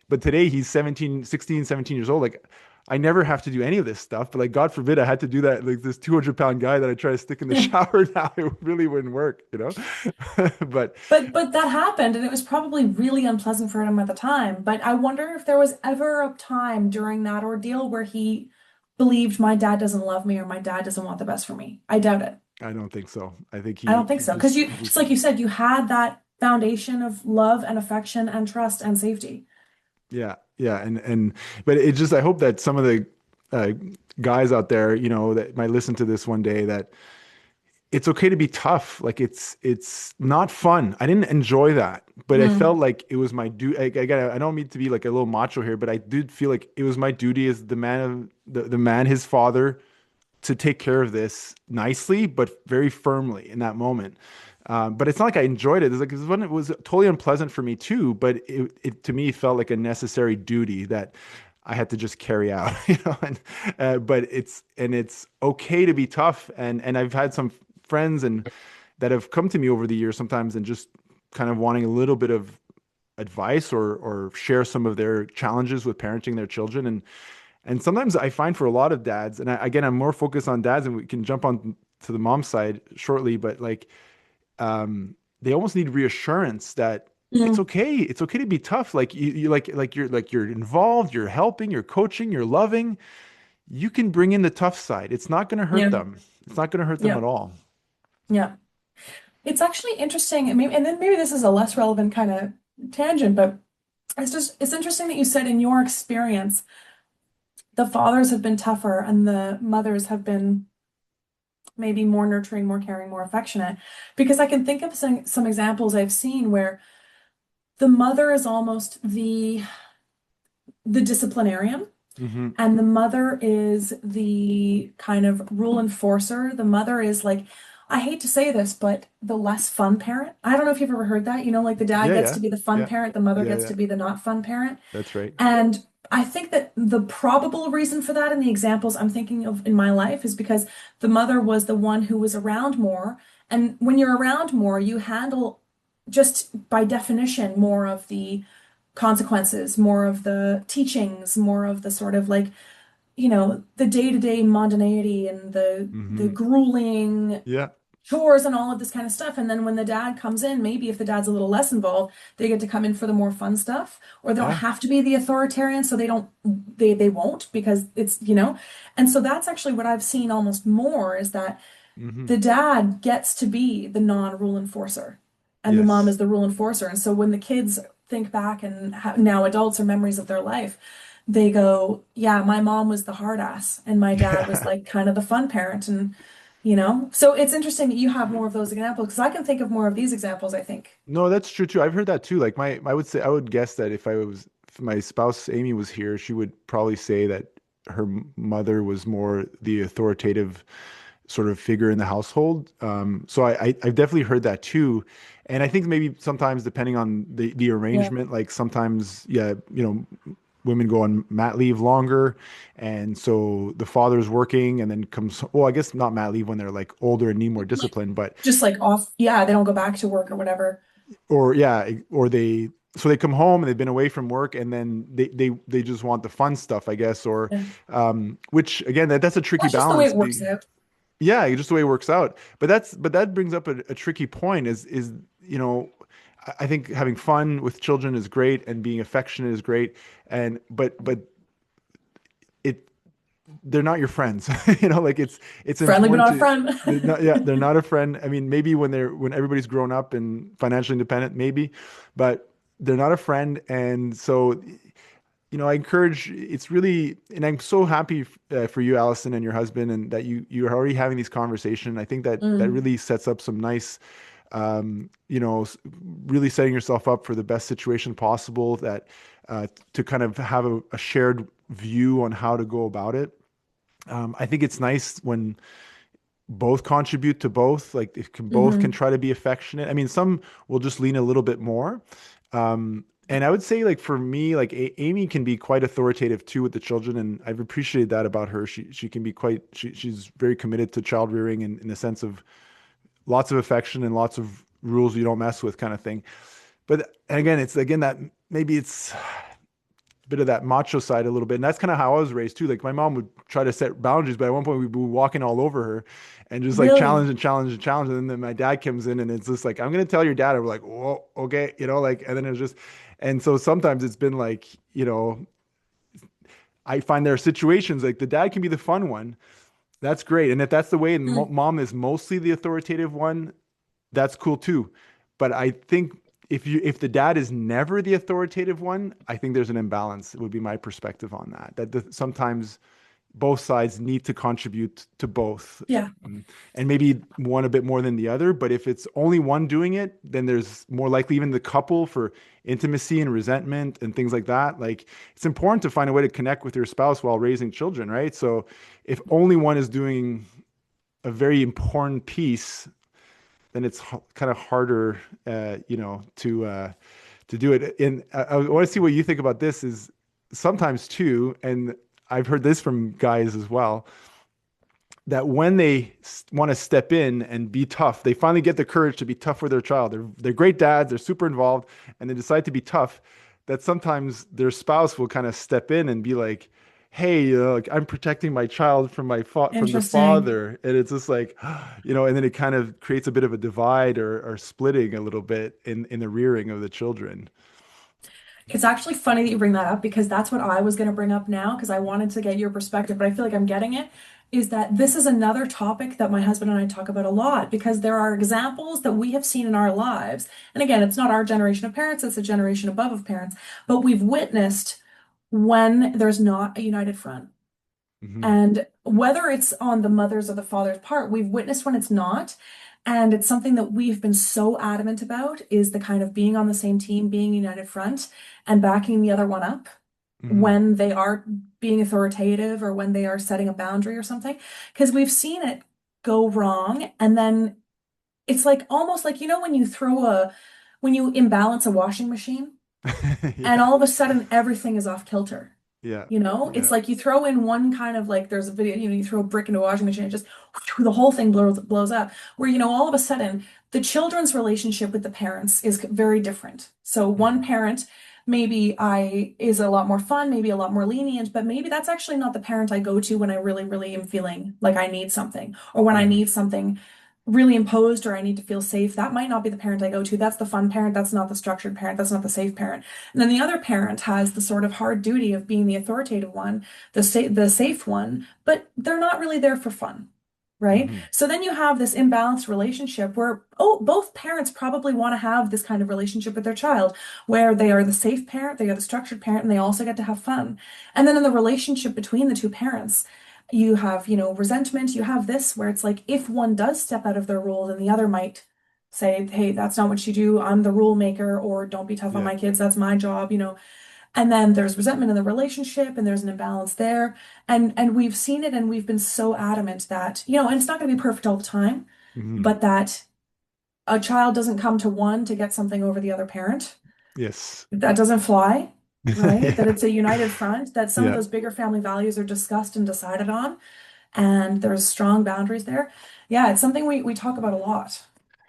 but today he's 17, 16, 17 years old. Like I never have to do any of this stuff, but like God forbid I had to do that. Like this 200-pound guy that I try to stick in the shower now, it really wouldn't work. But But that happened, and it was probably really unpleasant for him at the time. But I wonder if there was ever a time during that ordeal where he believed my dad doesn't love me or my dad doesn't want the best for me. I doubt it. I don't think so. I think I don't he think he so. Because just just like you said, you had that foundation of love and affection and trust and safety. Yeah, yeah, and but it just I hope that some of the uh, guys out there, that might listen to this one day, that it's okay to be tough. Like it's not fun. I didn't enjoy that, but I Mm, felt like it was my duty. Again, I don't mean to be like a little macho here, but I did feel like it was my duty as the man of the man, his father, to take care of this nicely, but very firmly in that moment. But it's not like I enjoyed it. It was totally unpleasant for me too, but it to me felt like a necessary duty that I had to just carry out, And but it's okay to be tough, and I've had some friends and that have come to me over the years sometimes and just kind of wanting a little bit of advice or share some of their challenges with parenting their children, and sometimes I find for a lot of dads, and again, I'm more focused on dads, and we can jump on to the mom side shortly, but like they almost need reassurance that it's mm, okay. It's okay to be tough. Like you you're involved, you're helping, you're coaching, you're loving. You can bring in the tough side. It's not going to hurt yeah, them. It's not going to hurt them yeah, at all. yeah. It's actually interesting, and then maybe this is a less relevant kind of tangent, but it's interesting that you said in your experience, the fathers have been tougher and the mothers have been maybe more nurturing, more caring, more affectionate. Because I can think of some examples I've seen where the mother is almost the disciplinarian. Hmm. And the mother is the kind of rule enforcer. The mother is like, I hate to say this, but the less fun parent. I don't know if you've ever heard that. Like the dad Yeah, gets yeah, to be the fun yeah, parent, the mother yeah, gets yeah. to be the not fun parent. That's right. And I think that the probable reason for that in the examples I'm thinking of in my life is because the mother was the one who was around more. And when you're around more, you handle just by definition more of the consequences, more of the teachings, more of the sort of like the day-to-day mundanity and the Hmm. grueling Yeah, chores and all of this kind of stuff. And then when the dad comes in, maybe if the dad's a little less involved, they get to come in for the more fun stuff, or they don't yeah. have to be the authoritarian, so they won't because it's. And so that's actually what I've seen almost more is that Hmm. the dad gets to be the non-rule enforcer, and the mom Yes. is the rule enforcer. And so when the kids think back and now adults are memories of their life, they go, "Yeah, my mom was the hard ass, and my dad was Yeah. like kind of the fun parent." And so it's interesting that you have more of those examples because I can think of more of these examples, I think. No, that's true too. I've heard that too. Like I would guess that if my spouse Amy was here, she would probably say that her mother was more the authoritative sort of figure in the household. So I've definitely heard that too. And I think maybe sometimes depending on the Yeah. arrangement, like sometimes, yeah, women go on mat leave longer. And so the father's working and then comes, well, I guess not mat leave when they're like older and need more Like discipline, but just like off, yeah, they don't go back to work or whatever. or yeah, or they come home and they've been away from work and then they just want the fun stuff, I guess, or Yeah. which again that's a tricky That's just the way balance. it works out. Yeah, just the way it works out. But that brings up a tricky point is I think having fun with children is great and being affectionate is great, and but it they're not your friends. Like it's Friendly but important not a to friend. they're not a friend. I mean, maybe when everybody's grown up and financially independent, maybe, but they're not a friend. And so, I encourage, it's really, and I'm so happy for you, Allison, and your husband, and that you're already having these conversations. I think that Mm, really sets up some nice, really setting yourself up for the best situation possible, that to kind of have a shared view on how to go about it. I think it's nice when both contribute to both, like if both can hmm try to be affectionate. I mean, some will just lean a little bit more. And I would say, like for me, like Amy can be quite authoritative too with the children, and I've appreciated that about her. She can be she's very committed to child rearing in the sense of lots of affection and lots of rules you don't mess with kind of thing. But again, it's again that maybe it's bit of that macho side a little bit. And that's kind of how I was raised too. Like my mom would try to set boundaries, but at one point we'd be walking all over her and just like Really? challenge and challenge and challenge. And then my dad comes in and it's just like, I'm going to tell your dad. I'm like, whoa, okay. Like, and then it was just, and so sometimes it's been like, I find there are situations like the dad can be the fun one. That's great. And if that's the way and Mm, mom is mostly the authoritative one, that's cool too. But I think if the dad is never the authoritative one, I think there's an imbalance. It would be my perspective on that. Sometimes both sides need to contribute to both. Yeah. And maybe one a bit more than the other. But if it's only one doing it, then there's more likely even the couple for intimacy and resentment and things like that. Like it's important to find a way to connect with your spouse while raising children, right? So if only one is doing a very important piece, then it's kind of harder, to do it. And I want to see what you think about this. Is sometimes too, and I've heard this from guys as well, that when they want to step in and be tough, they finally get the courage to be tough with their child. They're great dads, they're super involved, and they decide to be tough. That sometimes their spouse will kind of step in and be like, "Hey, like, I'm protecting my child from from the Interesting. father," and it's just like, and then it kind of creates a bit of a divide or splitting a little bit in the rearing of the children. It's actually funny that you bring that up because that's what I was going to bring up now because I wanted to get your perspective, but I feel like I'm getting it. Is that this is another topic that my husband and I talk about a lot because there are examples that we have seen in our lives. And again, it's not our generation of parents, it's a generation above of parents, but we've witnessed when there's not a united front. Hmm. And whether it's on the mother's or the father's part, we've witnessed when it's not. And it's something that we've been so adamant about is the kind of being on the same team, being united front, and backing the other one up Hmm. when they are being authoritative or when they are setting a boundary or something. Because we've seen it go wrong. And then it's like almost like, when when you imbalance a washing machine and Yeah. all of a sudden everything is off kilter. Yeah. It's Yeah. like you throw in one kind of like there's a video, you throw a brick into a washing machine, it just the whole thing blows up. Where, all of a sudden the children's relationship with the parents is very different. So one Hmm. parent maybe I is a lot more fun, maybe a lot more lenient, but maybe that's actually not the parent I go to when I really, really am feeling like I need something or when I Hmm. need something really imposed or I need to feel safe. That might not be the parent I go to. That's the fun parent. That's not the structured parent. That's not the safe parent. And then the other parent has the sort of hard duty of being the authoritative one, the safe one, but they're not really there for fun, right? Hmm. So then you have this imbalanced relationship where, oh, both parents probably want to have this kind of relationship with their child, where they are the safe parent, they are the structured parent, and they also get to have fun. And then in the relationship between the two parents, you have, resentment, you have this where it's like if one does step out of their role, then the other might say, hey, that's not what you do. I'm the rule maker, or don't be tough on Yeah. my kids. That's my job. And then there's resentment in the relationship and there's an imbalance there. And we've seen it and we've been so adamant that, and it's not going to be perfect all the time, Hmm. but that a child doesn't come to one to get something over the other parent. Yes. That doesn't fly, right? That Yeah. it's a united front, that some of Yeah. those bigger family values are discussed and decided on, and there's strong boundaries there. Yeah, it's something we talk about a lot.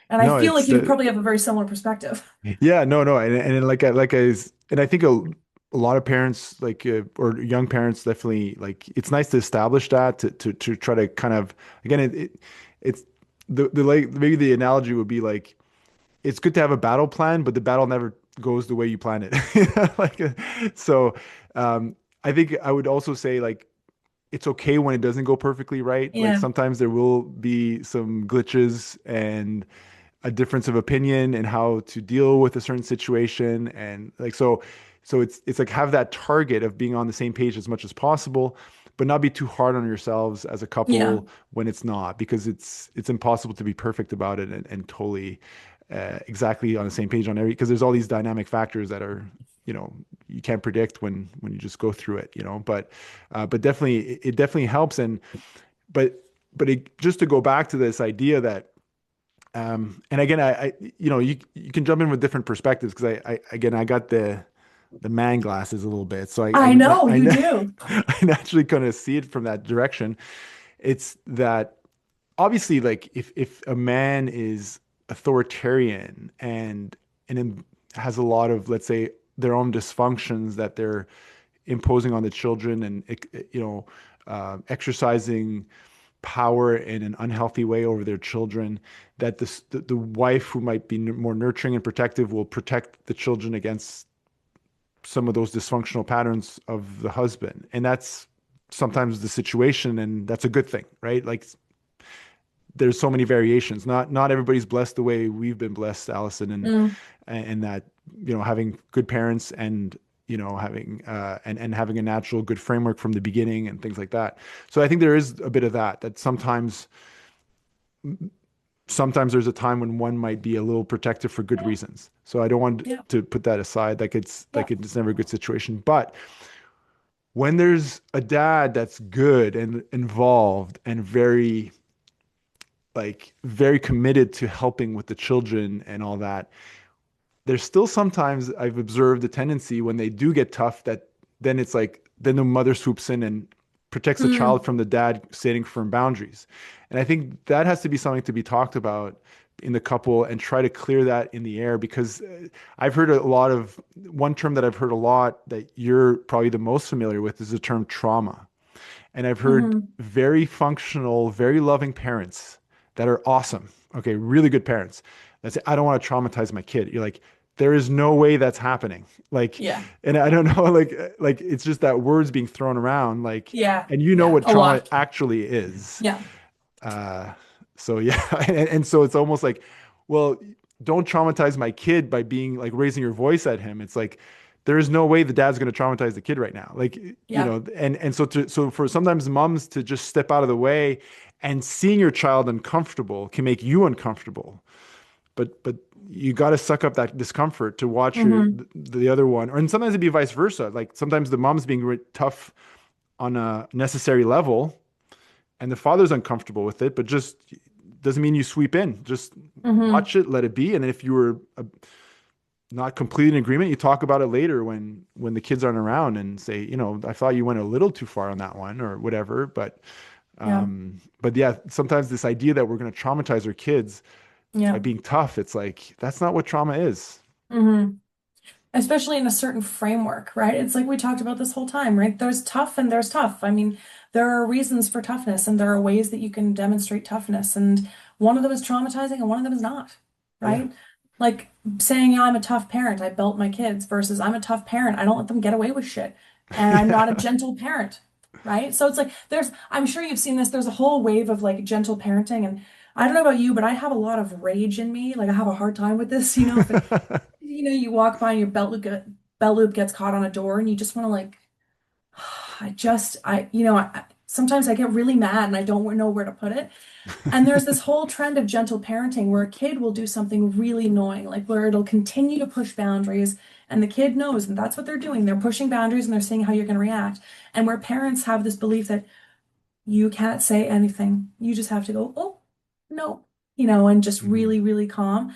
And I No, feel like it's you probably have a very similar perspective. yeah, no, and and I think a lot of parents or young parents definitely like it's nice to establish that to try to kind of again it's the like maybe the analogy would be like it's good to have a battle plan, but the battle never goes the way you plan it. Like so, I think I would also say like it's okay when it doesn't go perfectly right. Like Yeah. sometimes there will be some glitches and a difference of opinion and how to deal with a certain situation and like so it's like have that target of being on the same page as much as possible but not be too hard on yourselves as a Yeah. couple when it's not because it's impossible to be perfect about it and totally exactly on the same page on every because there's all these dynamic factors that are you know you can't predict when you just go through it but definitely it definitely helps and but just to go back to this idea that and again, you can jump in with different perspectives because again I got the man glasses a little bit, so I know you do. I naturally kind of see it from that direction. It's that obviously, like if a man is authoritarian and has a lot of let's say their own dysfunctions that they're imposing on the children and exercising power in an unhealthy way over their children, that the wife who might be more nurturing and protective will protect the children against some of those dysfunctional patterns of the husband. And that's sometimes the situation, and that's a good thing, right? Like there's so many variations. Not everybody's blessed the way we've been blessed, Allison, Mm, and that, having good parents and, having and having a natural good framework from the beginning and things like that. So I think there is a bit of that sometimes there's a time when one might be a little protective for good yeah, reasons. So I don't want yeah, to put that aside. yeah. It's never a good situation. But when there's a dad that's good and involved and very committed to helping with the children and all that, there's still sometimes I've observed a tendency when they do get tough that then the mother swoops in and protects the child Mm, from the dad setting firm boundaries. And I think that has to be something to be talked about in the couple and try to clear that in the air because I've heard a lot of one term that I've heard a lot that you're probably the most familiar with is the term trauma. And I've heard hmm very functional, very loving parents that are awesome. Okay, really good parents that say, I don't want to traumatize my kid. You're like, there is no way that's happening. Like, Yeah, and I don't know, like it's just that words being thrown around, like, yeah, and you know yeah. what A trauma lot. actually is. Yeah. Uh, so yeah, and so it's almost like, well, don't traumatize my kid by being like raising your voice at him. It's like there is no way the dad's going to traumatize the kid right now. Like, Yeah. and so for sometimes moms to just step out of the way and seeing your child uncomfortable can make you uncomfortable. But you got to suck up that discomfort to watch hmm the other one, or and sometimes it'd be vice versa. Like sometimes the mom's being tough on a necessary level and the father's uncomfortable with it, but just doesn't mean you sweep in. Just hmm watch it, let it be. And if you were not completely in agreement, you talk about it later when the kids aren't around and say, I thought you went a little too far on that one or whatever. Yeah. But yeah, sometimes this idea that we're going to traumatize our kids by Yeah. being tough, it's like that's not what trauma is. hmm Especially in a certain framework, right? It's like we talked about this whole time, right? There's tough and there's tough. I mean, there are reasons for toughness and there are ways that you can demonstrate toughness. And one of them is traumatizing and one of them is not, Yeah. right? Like saying, yeah, I'm a tough parent, I belt my kids versus I'm a tough parent, I don't let them get away with shit. And I'm not a Yeah. gentle parent, right? So it's like I'm sure you've seen this, there's a whole wave of like gentle parenting. And I don't know about you, but I have a lot of rage in me. Like I have a hard time with this, if you walk by and your belt loop gets caught on a door and you just want to like sometimes I get really mad and I don't know where to put it. And there's this whole trend of gentle parenting where a kid will do something really annoying, like where it'll continue to push boundaries and the kid knows and that's what they're doing. They're pushing boundaries and they're seeing how you're going to react. And where parents have this belief that you can't say anything. You just have to go, "Oh, no." And just Mhm. really, really calm.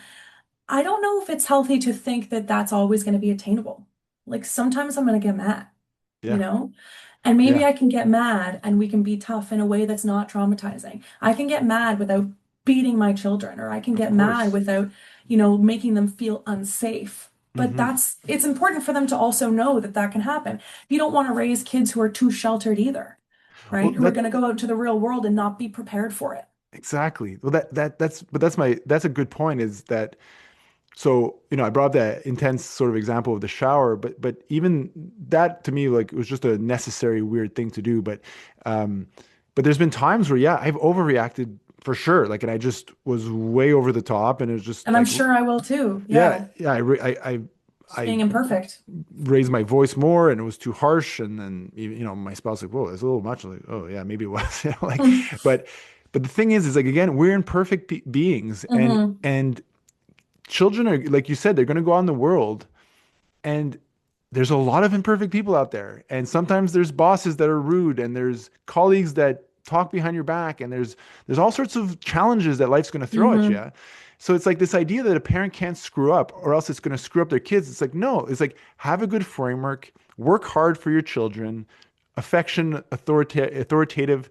I don't know if it's healthy to think that that's always going to be attainable. Like sometimes I'm going to get mad, you Yeah. know? And maybe Yeah. I can get mad and we can be tough in a way that's not traumatizing. I can get mad without beating my children, or I can Of get mad course. without, making them feel unsafe. But Hmm. it's important for them to also know that that can happen. You don't want to raise kids who are too sheltered either, Well, right? Who are going to go out into the real world and not be prepared for it. exactly. Well, that's a good point is that so, I brought up that intense sort of example of the shower, but even that to me, like it was just a necessary weird thing to do. Um, but there's been times where, yeah, I've overreacted for sure. Like, and I just was way over the top, and it was just And I'm like, sure I will too. yeah, Yeah. yeah, Just I being imperfect. raised my voice more, and it was too harsh. And then, my spouse like, whoa, that's a little much. I'm like, oh yeah, maybe it was, but, but the thing is like again, we're imperfect beings, hmm and children are like you said they're going to go out in the world and there's a lot of imperfect people out there and sometimes there's bosses that are rude and there's colleagues that talk behind your back and there's all sorts of challenges that life's going to throw at hmm you. So it's like this idea that a parent can't screw up or else it's going to screw up their kids. It's like no, it's like have a good framework, work hard for your children, affection, authoritative,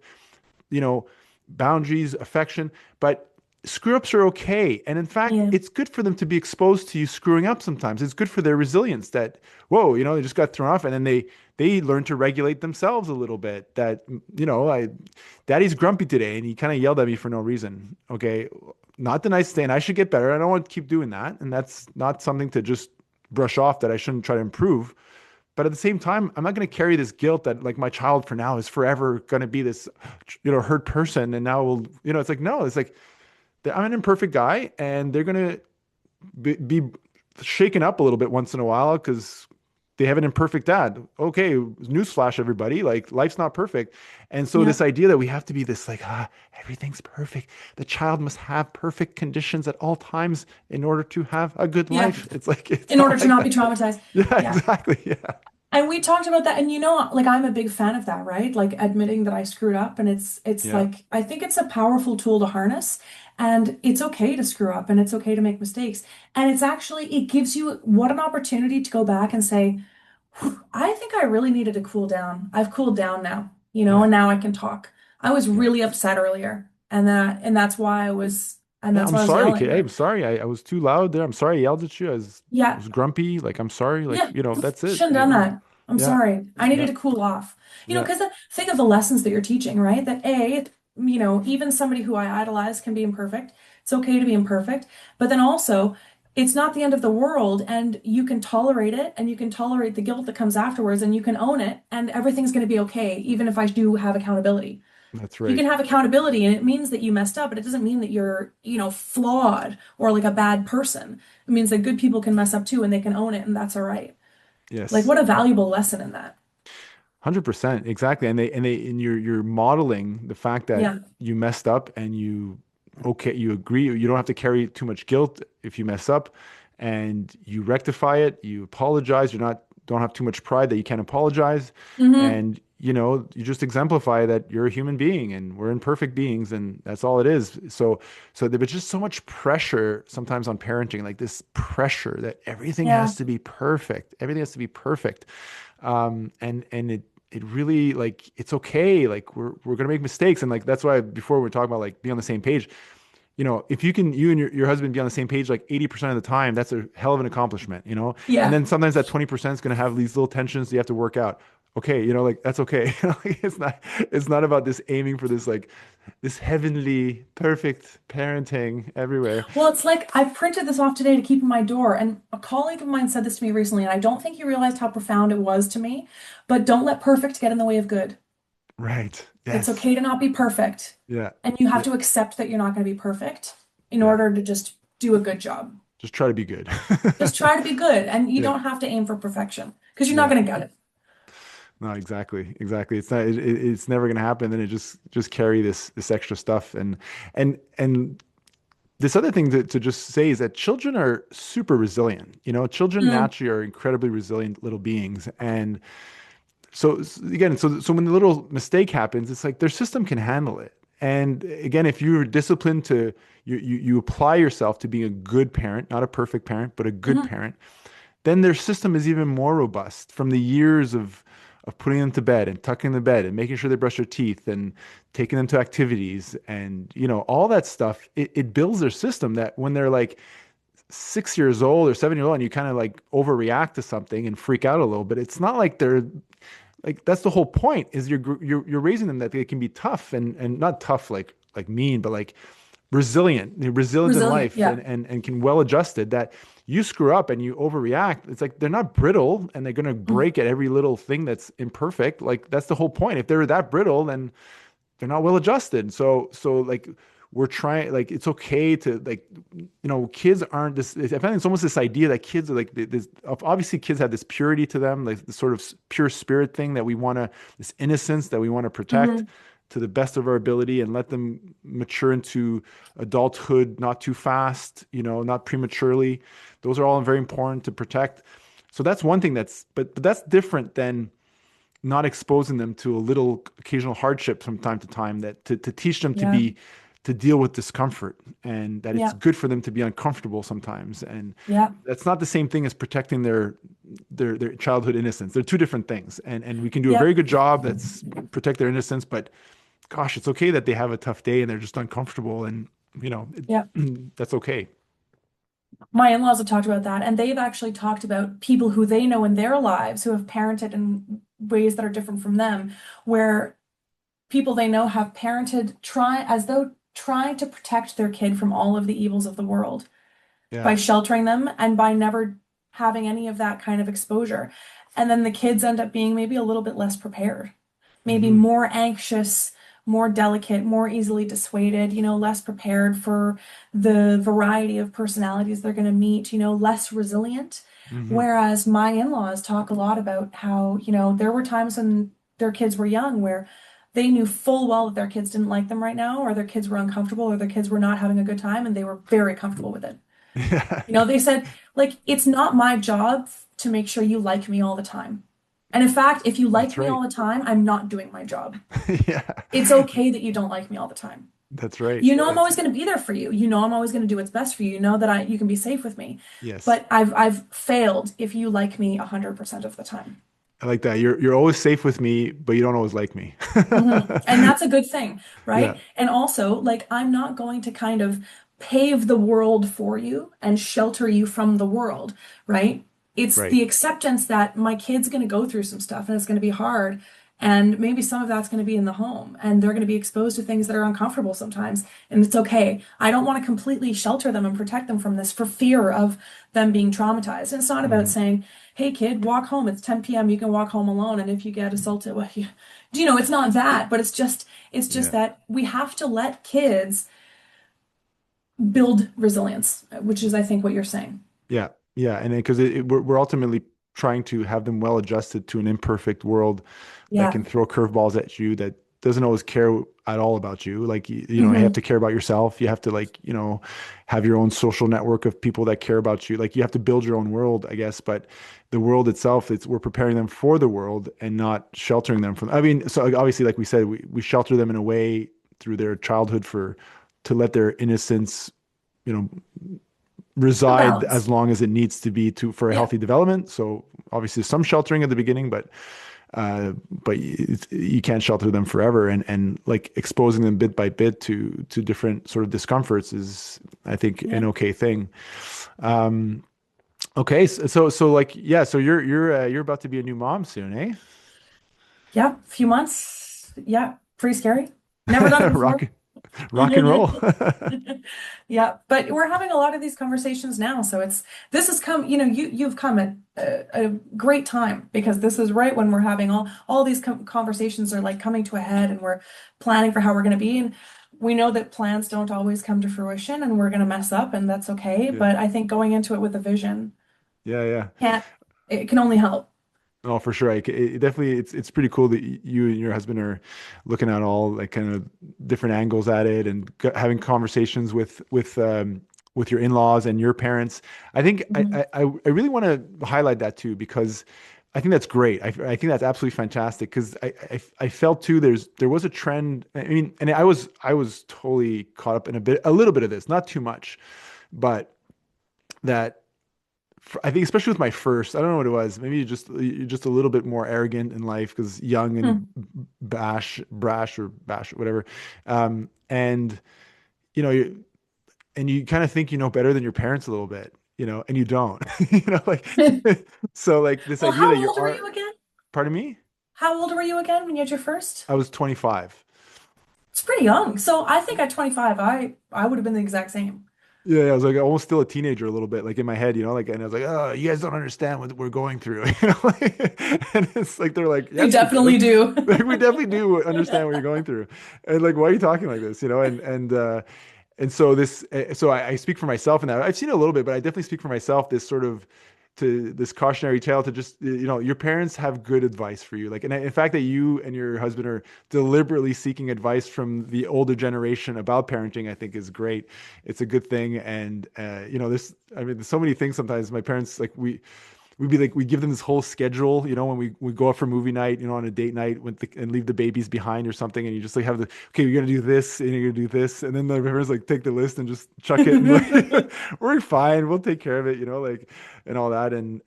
you know, boundaries, affection, but screw ups are okay. And in fact, Yeah. it's good for them to be exposed to you screwing up sometimes. It's good for their resilience that, whoa, they just got thrown off and then they learn to regulate themselves a little bit. That, daddy's grumpy today and he kind of yelled at me for no reason. Okay. Not the nice thing. I should get better. I don't want to keep doing that. And that's not something to just brush off that I shouldn't try to improve. But at the same time, I'm not going to carry this guilt that like my child for now is forever going to be this, hurt person. And now will, it's like, no, it's like I'm an imperfect guy and they're going to be shaken up a little bit once in a while because they have an imperfect dad. Okay, newsflash, everybody. Like life's not perfect. And so Yeah. this idea that we have to be this like, everything's perfect. The child must have perfect conditions at all times in order to have a good Yeah. life. It's like, it's In order not to like not be that. traumatized. Yeah, Yeah. exactly. Yeah. And we talked about that, and like I'm a big fan of that, right? Like admitting that I screwed up, and it's Yeah. like I think it's a powerful tool to harness, and it's okay to screw up, and it's okay to make mistakes, and it gives you what an opportunity to go back and say, "Whew, I think I really needed to cool down. I've cooled down now, Yeah. and now I can talk. I was Yeah. really upset earlier, and Yeah. that's I'm why I was sorry, yelling, kid. Hey, right? I'm sorry. I was too loud there. I'm sorry I yelled at you. I Yeah, was grumpy. Like, I'm sorry. Like, yeah, that's it, shouldn't have done that. I'm Yeah. sorry. I needed Yeah. to cool off. Yeah. Because think of the lessons that you're teaching, right? That even somebody who I idolize can be imperfect. It's okay to be imperfect. But then also, it's not the end of the world, and you can tolerate it, and you can tolerate the guilt that comes afterwards, and you can own it, and everything's going to be okay, even if I do have accountability. That's You right. can have accountability, and it means that you messed up, but it doesn't mean that you're, flawed or like a bad person. It means that good people can mess up too, and they can own it, and that's all right. Like, Yes. what a valuable lesson in that. 100%. Exactly. And you're modeling the fact that Yeah. you messed up and you agree, you don't have to carry too much guilt if you mess up and you rectify it, you apologize, don't have too much pride that you can't apologize. Hmm. And, you just exemplify that you're a human being and we're imperfect beings and that's all it is. So there was just so much pressure sometimes on parenting, like this pressure that everything Yeah. has to be perfect. Everything has to be perfect. And it really like it's okay. Like we're gonna make mistakes. And like that's why before we were talking about like be on the same page, if you and your husband be on the same page like 80% of the time, that's a hell of an accomplishment. And Yeah. then sometimes that 20% is going to have these little tensions you have to work out. Okay, like that's okay. Like, it's not about this aiming for this like this heavenly perfect parenting everywhere. Well, it's like I printed this off today to keep in my door, and a colleague of mine said this to me recently, and I don't think you realized how profound it was to me. But don't let perfect get in the way of good. Right. It's Yes. okay to not be perfect, Yeah. and you have Yeah. to accept that you're not going to be perfect in Yeah. order to just do a good job. Just try to be good. Just try to be good, and you Yeah. don't have to aim for perfection because you're not Yeah. going to get it. No, exactly, exactly. It's never going to happen. Then it just carry this extra stuff and this other thing to just say is that children are super resilient. Children Mm, naturally are incredibly resilient little beings, and again, so when the little mistake happens, it's like their system can handle it. And again, if you're disciplined you apply yourself to being a good parent, not a perfect parent, but a good mhm, parent, then their system is even more robust from the years of putting them to bed and tucking them to bed and making sure they brush their teeth and taking them to activities and all that stuff. It builds their system that when they're like 6 years old or 7 years old and you kind of like overreact to something and freak out a little bit, it's not like they're like that's the whole point is you're raising them that they can be tough and not tough like mean, but like resilient in resilient. life Yeah. and can well adjusted that you screw up and you overreact. It's like they're not brittle and they're going to Mm, break at every little thing that's imperfect. Like that's the whole point. If they're that brittle, then they're not well adjusted. So like we're trying like it's okay to like kids aren't this. I find it's almost this idea that kids are like this. Obviously, kids have this purity to them, like this sort of pure spirit thing that we want to this innocence that we want to protect mhm. to the best of our ability and let them mature into adulthood not too fast, not prematurely. Those are all very important to protect. So that's one thing but that's different than not exposing them to a little occasional hardship from time to time that to teach them Yeah. to deal with discomfort and that it's Yeah. good for them to be uncomfortable sometimes and Yeah. that's not the same thing as protecting their childhood innocence. They're two different things and we can do a Yeah. very good job that's protect their innocence, but gosh, it's okay that they have a tough day and they're just uncomfortable and Yeah. that's okay. My in-laws have talked about that, and they've actually talked about people who they know in their lives who have parented in ways that are different from them, where people they know have parented as though trying to protect their kid from all of the evils of the world by Yeah. sheltering them and by never having any of that kind of exposure. And then the kids end up being maybe a little bit less prepared, maybe Hmm. more anxious, more delicate, more easily dissuaded, less prepared for the variety of personalities they're going to meet, less resilient. Hmm. Whereas my in-laws talk a lot about how, there were times when their kids were young where they knew full well that their kids didn't like them right now, or their kids were uncomfortable, or their kids were not having a good time, and they were very comfortable with it. Yeah, They said, like, it's not my job to make sure you like me all the time. And in fact, if you that's like me right. all the time, I'm not doing my job. Yeah, It's okay that you don't like me all the time. that's right. I'm always going to be there for you. I'm always going to do what's best for you. You know that you can be safe with me. Yes. But I've failed if you like me 100% of the time. I like that. You're always safe with me, but you don't always like me. And that's a good thing, Yeah, right? And also, like, I'm not going to kind of pave the world for you and shelter you from the world, right? It's right. the acceptance that my kid's going to go through some stuff and it's going to be hard. And maybe some of that's going to be in the home and they're going to be exposed to things that are uncomfortable sometimes. And it's okay. I don't want to completely shelter them and protect them from this for fear of them being traumatized. And it's not about Hmm. saying, hey, kid, walk home. It's 10 p.m. You can walk home alone. And if you get assaulted, well, it's not that, but it's just Yeah, that we have to let kids build resilience, which is, I think, what you're saying. yeah, yeah. And because we're ultimately trying to have them well adjusted to an imperfect world that Yeah. can throw curveballs at you that doesn't always care at all about you. Like, you have Hmm. to care about yourself. You have to, like, have your own social network of people that care about you. Like, you have to build your own world, I guess. But the world itself, we're preparing them for the world and not sheltering them from. I mean, so obviously, like we said, we shelter them in a way through their childhood to let their innocence, you know, A reside balance. as long as it needs to be to for a Yeah. healthy development. So obviously some sheltering at the beginning, but you can't shelter them forever, and like exposing them bit by bit to different sort of discomforts is, I think, Yeah. an okay thing. Um, okay, so like, yeah, so you're about to be a new mom soon, eh? Yeah. A few months. Yeah. Pretty scary. Never done it before. rock rock and roll. Yeah, but we're having a lot of these conversations now, so this has come, you've come at a great time because this is right when we're having all these conversations are like coming to a head and we're planning for how we're going to be, and we know that plans don't always come to fruition and we're going to mess up and that's okay, Good. but I think going into it with a vision Yeah, yeah. can't it can only help. Oh, for sure. It definitely, it's pretty cool that you and your husband are looking at all like kind of different angles at it and having conversations with your in-laws and your parents. I think Mhm. I really want to highlight that too, because I think that's great. I think that's absolutely fantastic because I felt too there was a trend. I mean, and I was totally caught up in a little bit of this, not too much, but that I think especially with my first, I don't know what it was. Maybe you're just a little bit more arrogant in life because young and Hmm. brash or bash, whatever. And you know, you kind of think you know better than your parents a little bit, and you don't. Like, so like this Well, idea that how you old were you are, again? pardon me, How old were you again when you had your first? I was 25. It's pretty young. So I think at 25, I would have been the exact same. Yeah, I was like almost still a teenager a little bit, like in my head, like, and I was like, oh, you guys don't understand what we're going through, and it's like they're like, We yes, we do. definitely do. Like, we definitely do understand what you're going through, and like, why are you talking like this, and so I speak for myself in that. I've seen it a little bit, but I definitely speak for myself. This sort of to this cautionary tale to just your parents have good advice for you. Like, and in fact that you and your husband are deliberately seeking advice from the older generation about parenting, I think is great. It's a good thing, and this. I mean, there's so many things. Sometimes my parents like we'd be like we give them this whole schedule, when we go out for movie night, on a date night and leave the babies behind or something, and you just like have the okay, you're gonna do this and you're gonna do this, and then the parents like take the list and just chuck it and like we're fine, we'll take care of it, like, and all that, and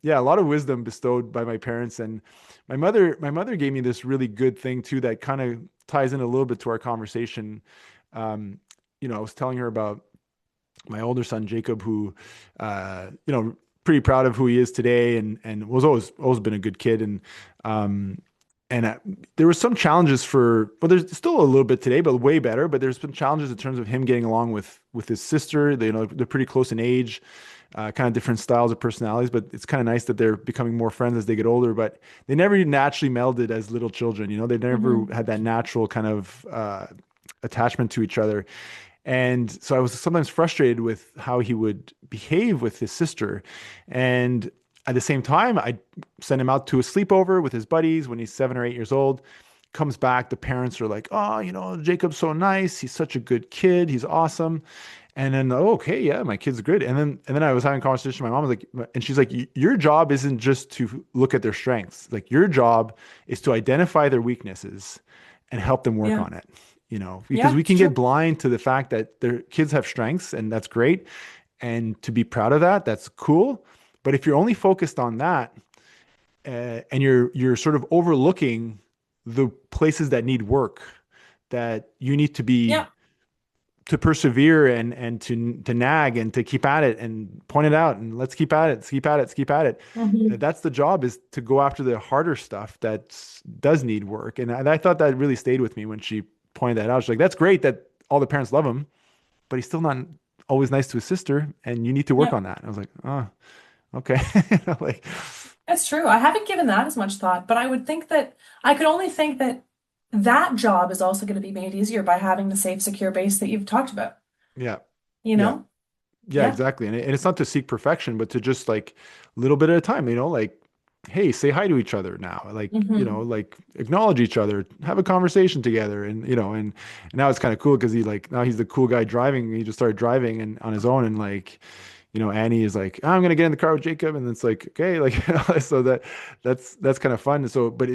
yeah, a lot of wisdom bestowed by my parents, and my mother gave me this really good thing too that kind of ties in a little bit to our conversation. I was telling her about my older son Jacob, who, pretty proud of who he is today, and was always been a good kid, um, and there was some challenges well, there's still a little bit today, but way better. But there's been challenges in terms of him getting along with his sister. They're pretty close in age, kind of different styles of personalities, but it's kind of nice that they're becoming more friends as they get older. But they never naturally melded as little children. They never Hmm. had that natural kind of attachment to each other. And so I was sometimes frustrated with how he would behave with his sister. And at the same time, I send him out to a sleepover with his buddies when he's 7 or 8 years old. Comes back, the parents are like, "Oh, Jacob's so nice. He's such a good kid. He's awesome." And then, oh, okay, yeah, my kid's good. And then I was having a conversation with my mom, like, and she's like, your job isn't just to look at their strengths. Like, your job is to identify their weaknesses and help them work Yeah. on it. Because Yeah, we it's can get true. blind to the fact that their kids have strengths, and that's great. And to be proud of that, that's cool. But if you're only focused on that, and you're sort of overlooking the places that need work, that you need to be Yeah. to persevere and to nag and to keep at it and point it out and let's keep at it, let's keep at it, let's keep at it. Hmm. That's the job, is to go after the harder stuff that does need work. And I thought that really stayed with me when she pointed that out. She's like, that's great that all the parents love him, but he's still not always nice to his sister, and you need to work Yeah. on that. And I was like, oh, okay. Like, That's true. I haven't given that as much thought, but I would think that I could only think that that job is also going to be made easier by having the safe, secure base that you've talked about, yeah, you yeah. know? Yeah, Yeah. exactly. And it's not to seek perfection, but to just like a little bit at a time, like, hey, say hi to each other now. Like, Hmm. like acknowledge each other, have a conversation together. And now it's kind of cool because now he's the cool guy driving. He just started driving and on his own. And like, Annie is like, I'm gonna get in the car with Jacob. And it's like, okay, like, so that's kind of fun. So, but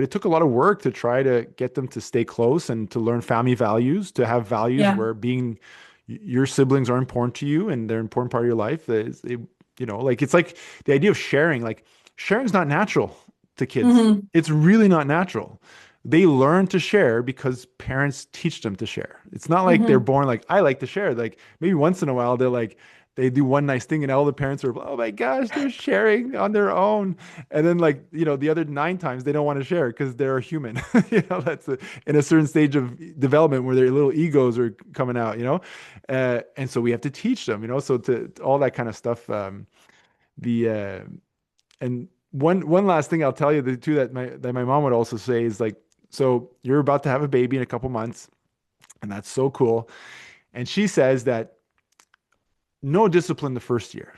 it took a lot of work to try to get them to stay close and to learn family values, to have values Yeah. where your siblings are important to you and they're an important part of your life. Like it's like the idea of sharing. Like, sharing's not natural to kids. Hmm. It's really not natural. They learn to share because parents teach them to share. It's not like they're Hmm. born like, I like to share. Like, maybe once in a while they do one nice thing and all the parents are, oh my gosh, they're sharing on their own. And then, like, the other 9 times they don't want to share because they're a human. That's in a certain stage of development where their little egos are coming out. And so we have to teach them. So to all that kind of stuff. The And one last thing I'll tell you, the two that my mom would also say is like, so you're about to have a baby in a couple months, and that's so cool. And she says that no discipline the first year.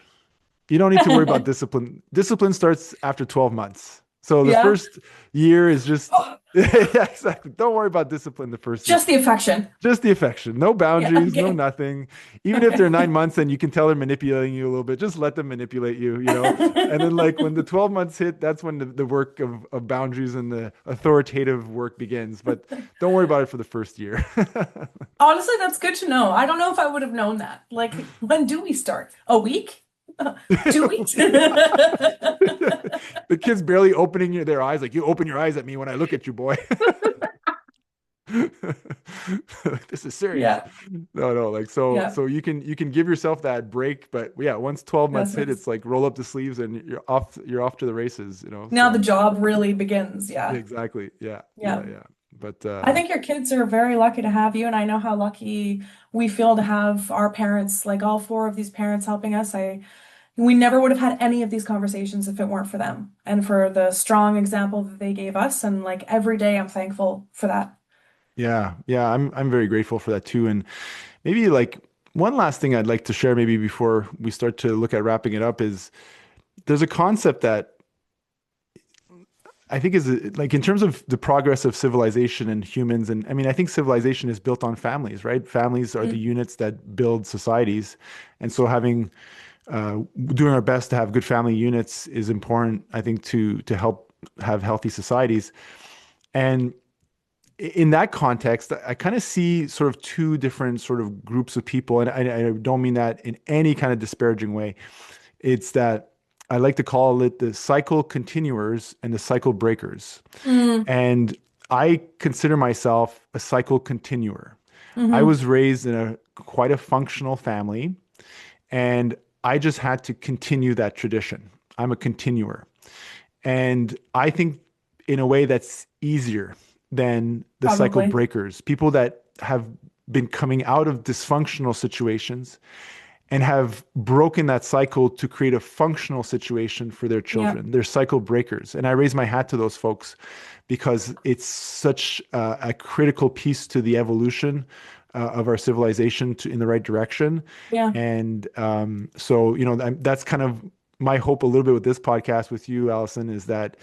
You don't need to worry about discipline. Discipline starts after 12 months. So the Yeah. first year is just, Oh, yeah, exactly. Don't worry about discipline the first year. just the affection. Just the affection. No Yeah. boundaries, no Okay. nothing. Even if they're Okay. 9 months and you can tell they're manipulating you a little bit, just let them manipulate you. And then, like, when the 12 months hit, that's when the work of boundaries and the authoritative work begins. But don't worry about it for the first year. Honestly, that's good to know. I don't know if I would have known that. Like, when do we start? A week? 2 weeks? The kid's barely opening their eyes. Like, you open your eyes at me when I look at you, boy. This is serious. Yeah. No, no, like, so Yeah. so you can give yourself that break, but yeah, once 12 months That's hit, nice. it's like roll up the sleeves and you're off to the races. Now the So job really begins. yeah, Yeah. exactly. Yeah, yeah, Yeah. yeah. But I think your kids are very lucky to have you, and I know how lucky we feel to have our parents, like all four of these parents helping us. We never would have had any of these conversations if it weren't for them and for the strong example that they gave us. And like every day, I'm thankful for that. yeah, yeah, I'm very grateful for that too. And maybe like one last thing I'd like to share maybe before we start to look at wrapping it up is there's a concept that I think is like, in terms of the progress of civilization and humans, and I mean, I think civilization is built on families, right? Families are the Mm. units that build societies, and so doing our best to have good family units is important, I think, to help have healthy societies. And in that context, I kind of see sort of two different sort of groups of people, and I don't mean that in any kind of disparaging way. It's that I like to call it the cycle continuers and the cycle breakers. Mm. And I consider myself a cycle continuer. I Hmm. was raised in quite a functional family, and I just had to continue that tradition. I'm a continuer. And I think in a way that's easier than the cycle Probably. breakers, people that have been coming out of dysfunctional situations and have broken that cycle to create a functional situation for their Yeah. children. They're cycle breakers. And I raise my hat to those folks because it's such a critical piece to the evolution of our civilization in the right direction. Yeah. And so, that's kind of my hope a little bit with this podcast with you, Allison, is that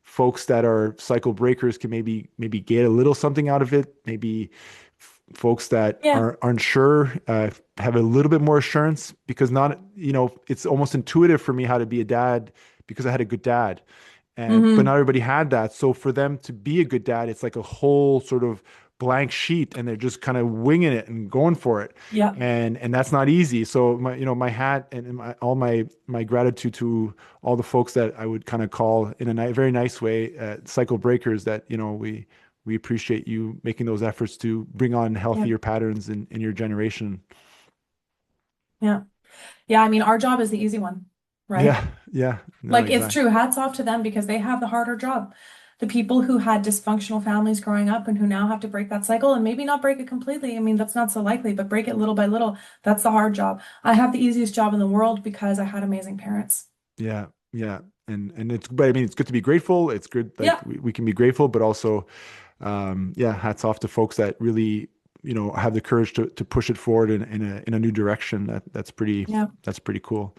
folks that are cycle breakers can maybe get a little something out of it. Maybe folks that Yeah. are unsure have a little bit more assurance because not, it's almost intuitive for me how to be a dad because I had a good dad. But not Hmm. everybody had that. So for them to be a good dad, it's like a whole sort of blank sheet and they're just kind of winging it and going for it. Yeah. And that's not easy. So my hat and all my gratitude to all the folks that I would kind of call in a very nice way, cycle breakers that, we appreciate you making those efforts to bring on Yeah. healthier patterns in your generation. Yeah. Yeah. I mean, our job is the easy one, right? Yeah. Yeah. No, Like it's exactly. true. Hats off to them because they have the harder job. The people who had dysfunctional families growing up and who now have to break that cycle and maybe not break it completely. I mean, that's not so likely, but break it little by little. That's the hard job. I have the easiest job in the world because I had amazing parents. Yeah, yeah. And but I mean, it's good to be grateful. It's good, like Yeah. we can be grateful, but also, yeah, hats off to folks that really, have the courage to push it forward in a new direction. Yeah. That's pretty cool.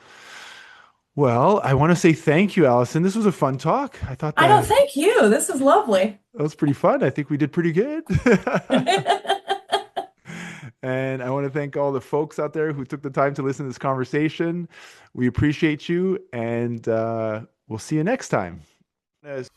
Well, I want to say thank you, Allison. This was a fun talk. I thought I know. Thank you. This is lovely. that was pretty fun. I think we did pretty good. And I want to thank all the folks out there who took the time to listen to this conversation. We appreciate you, and we'll see you next time. As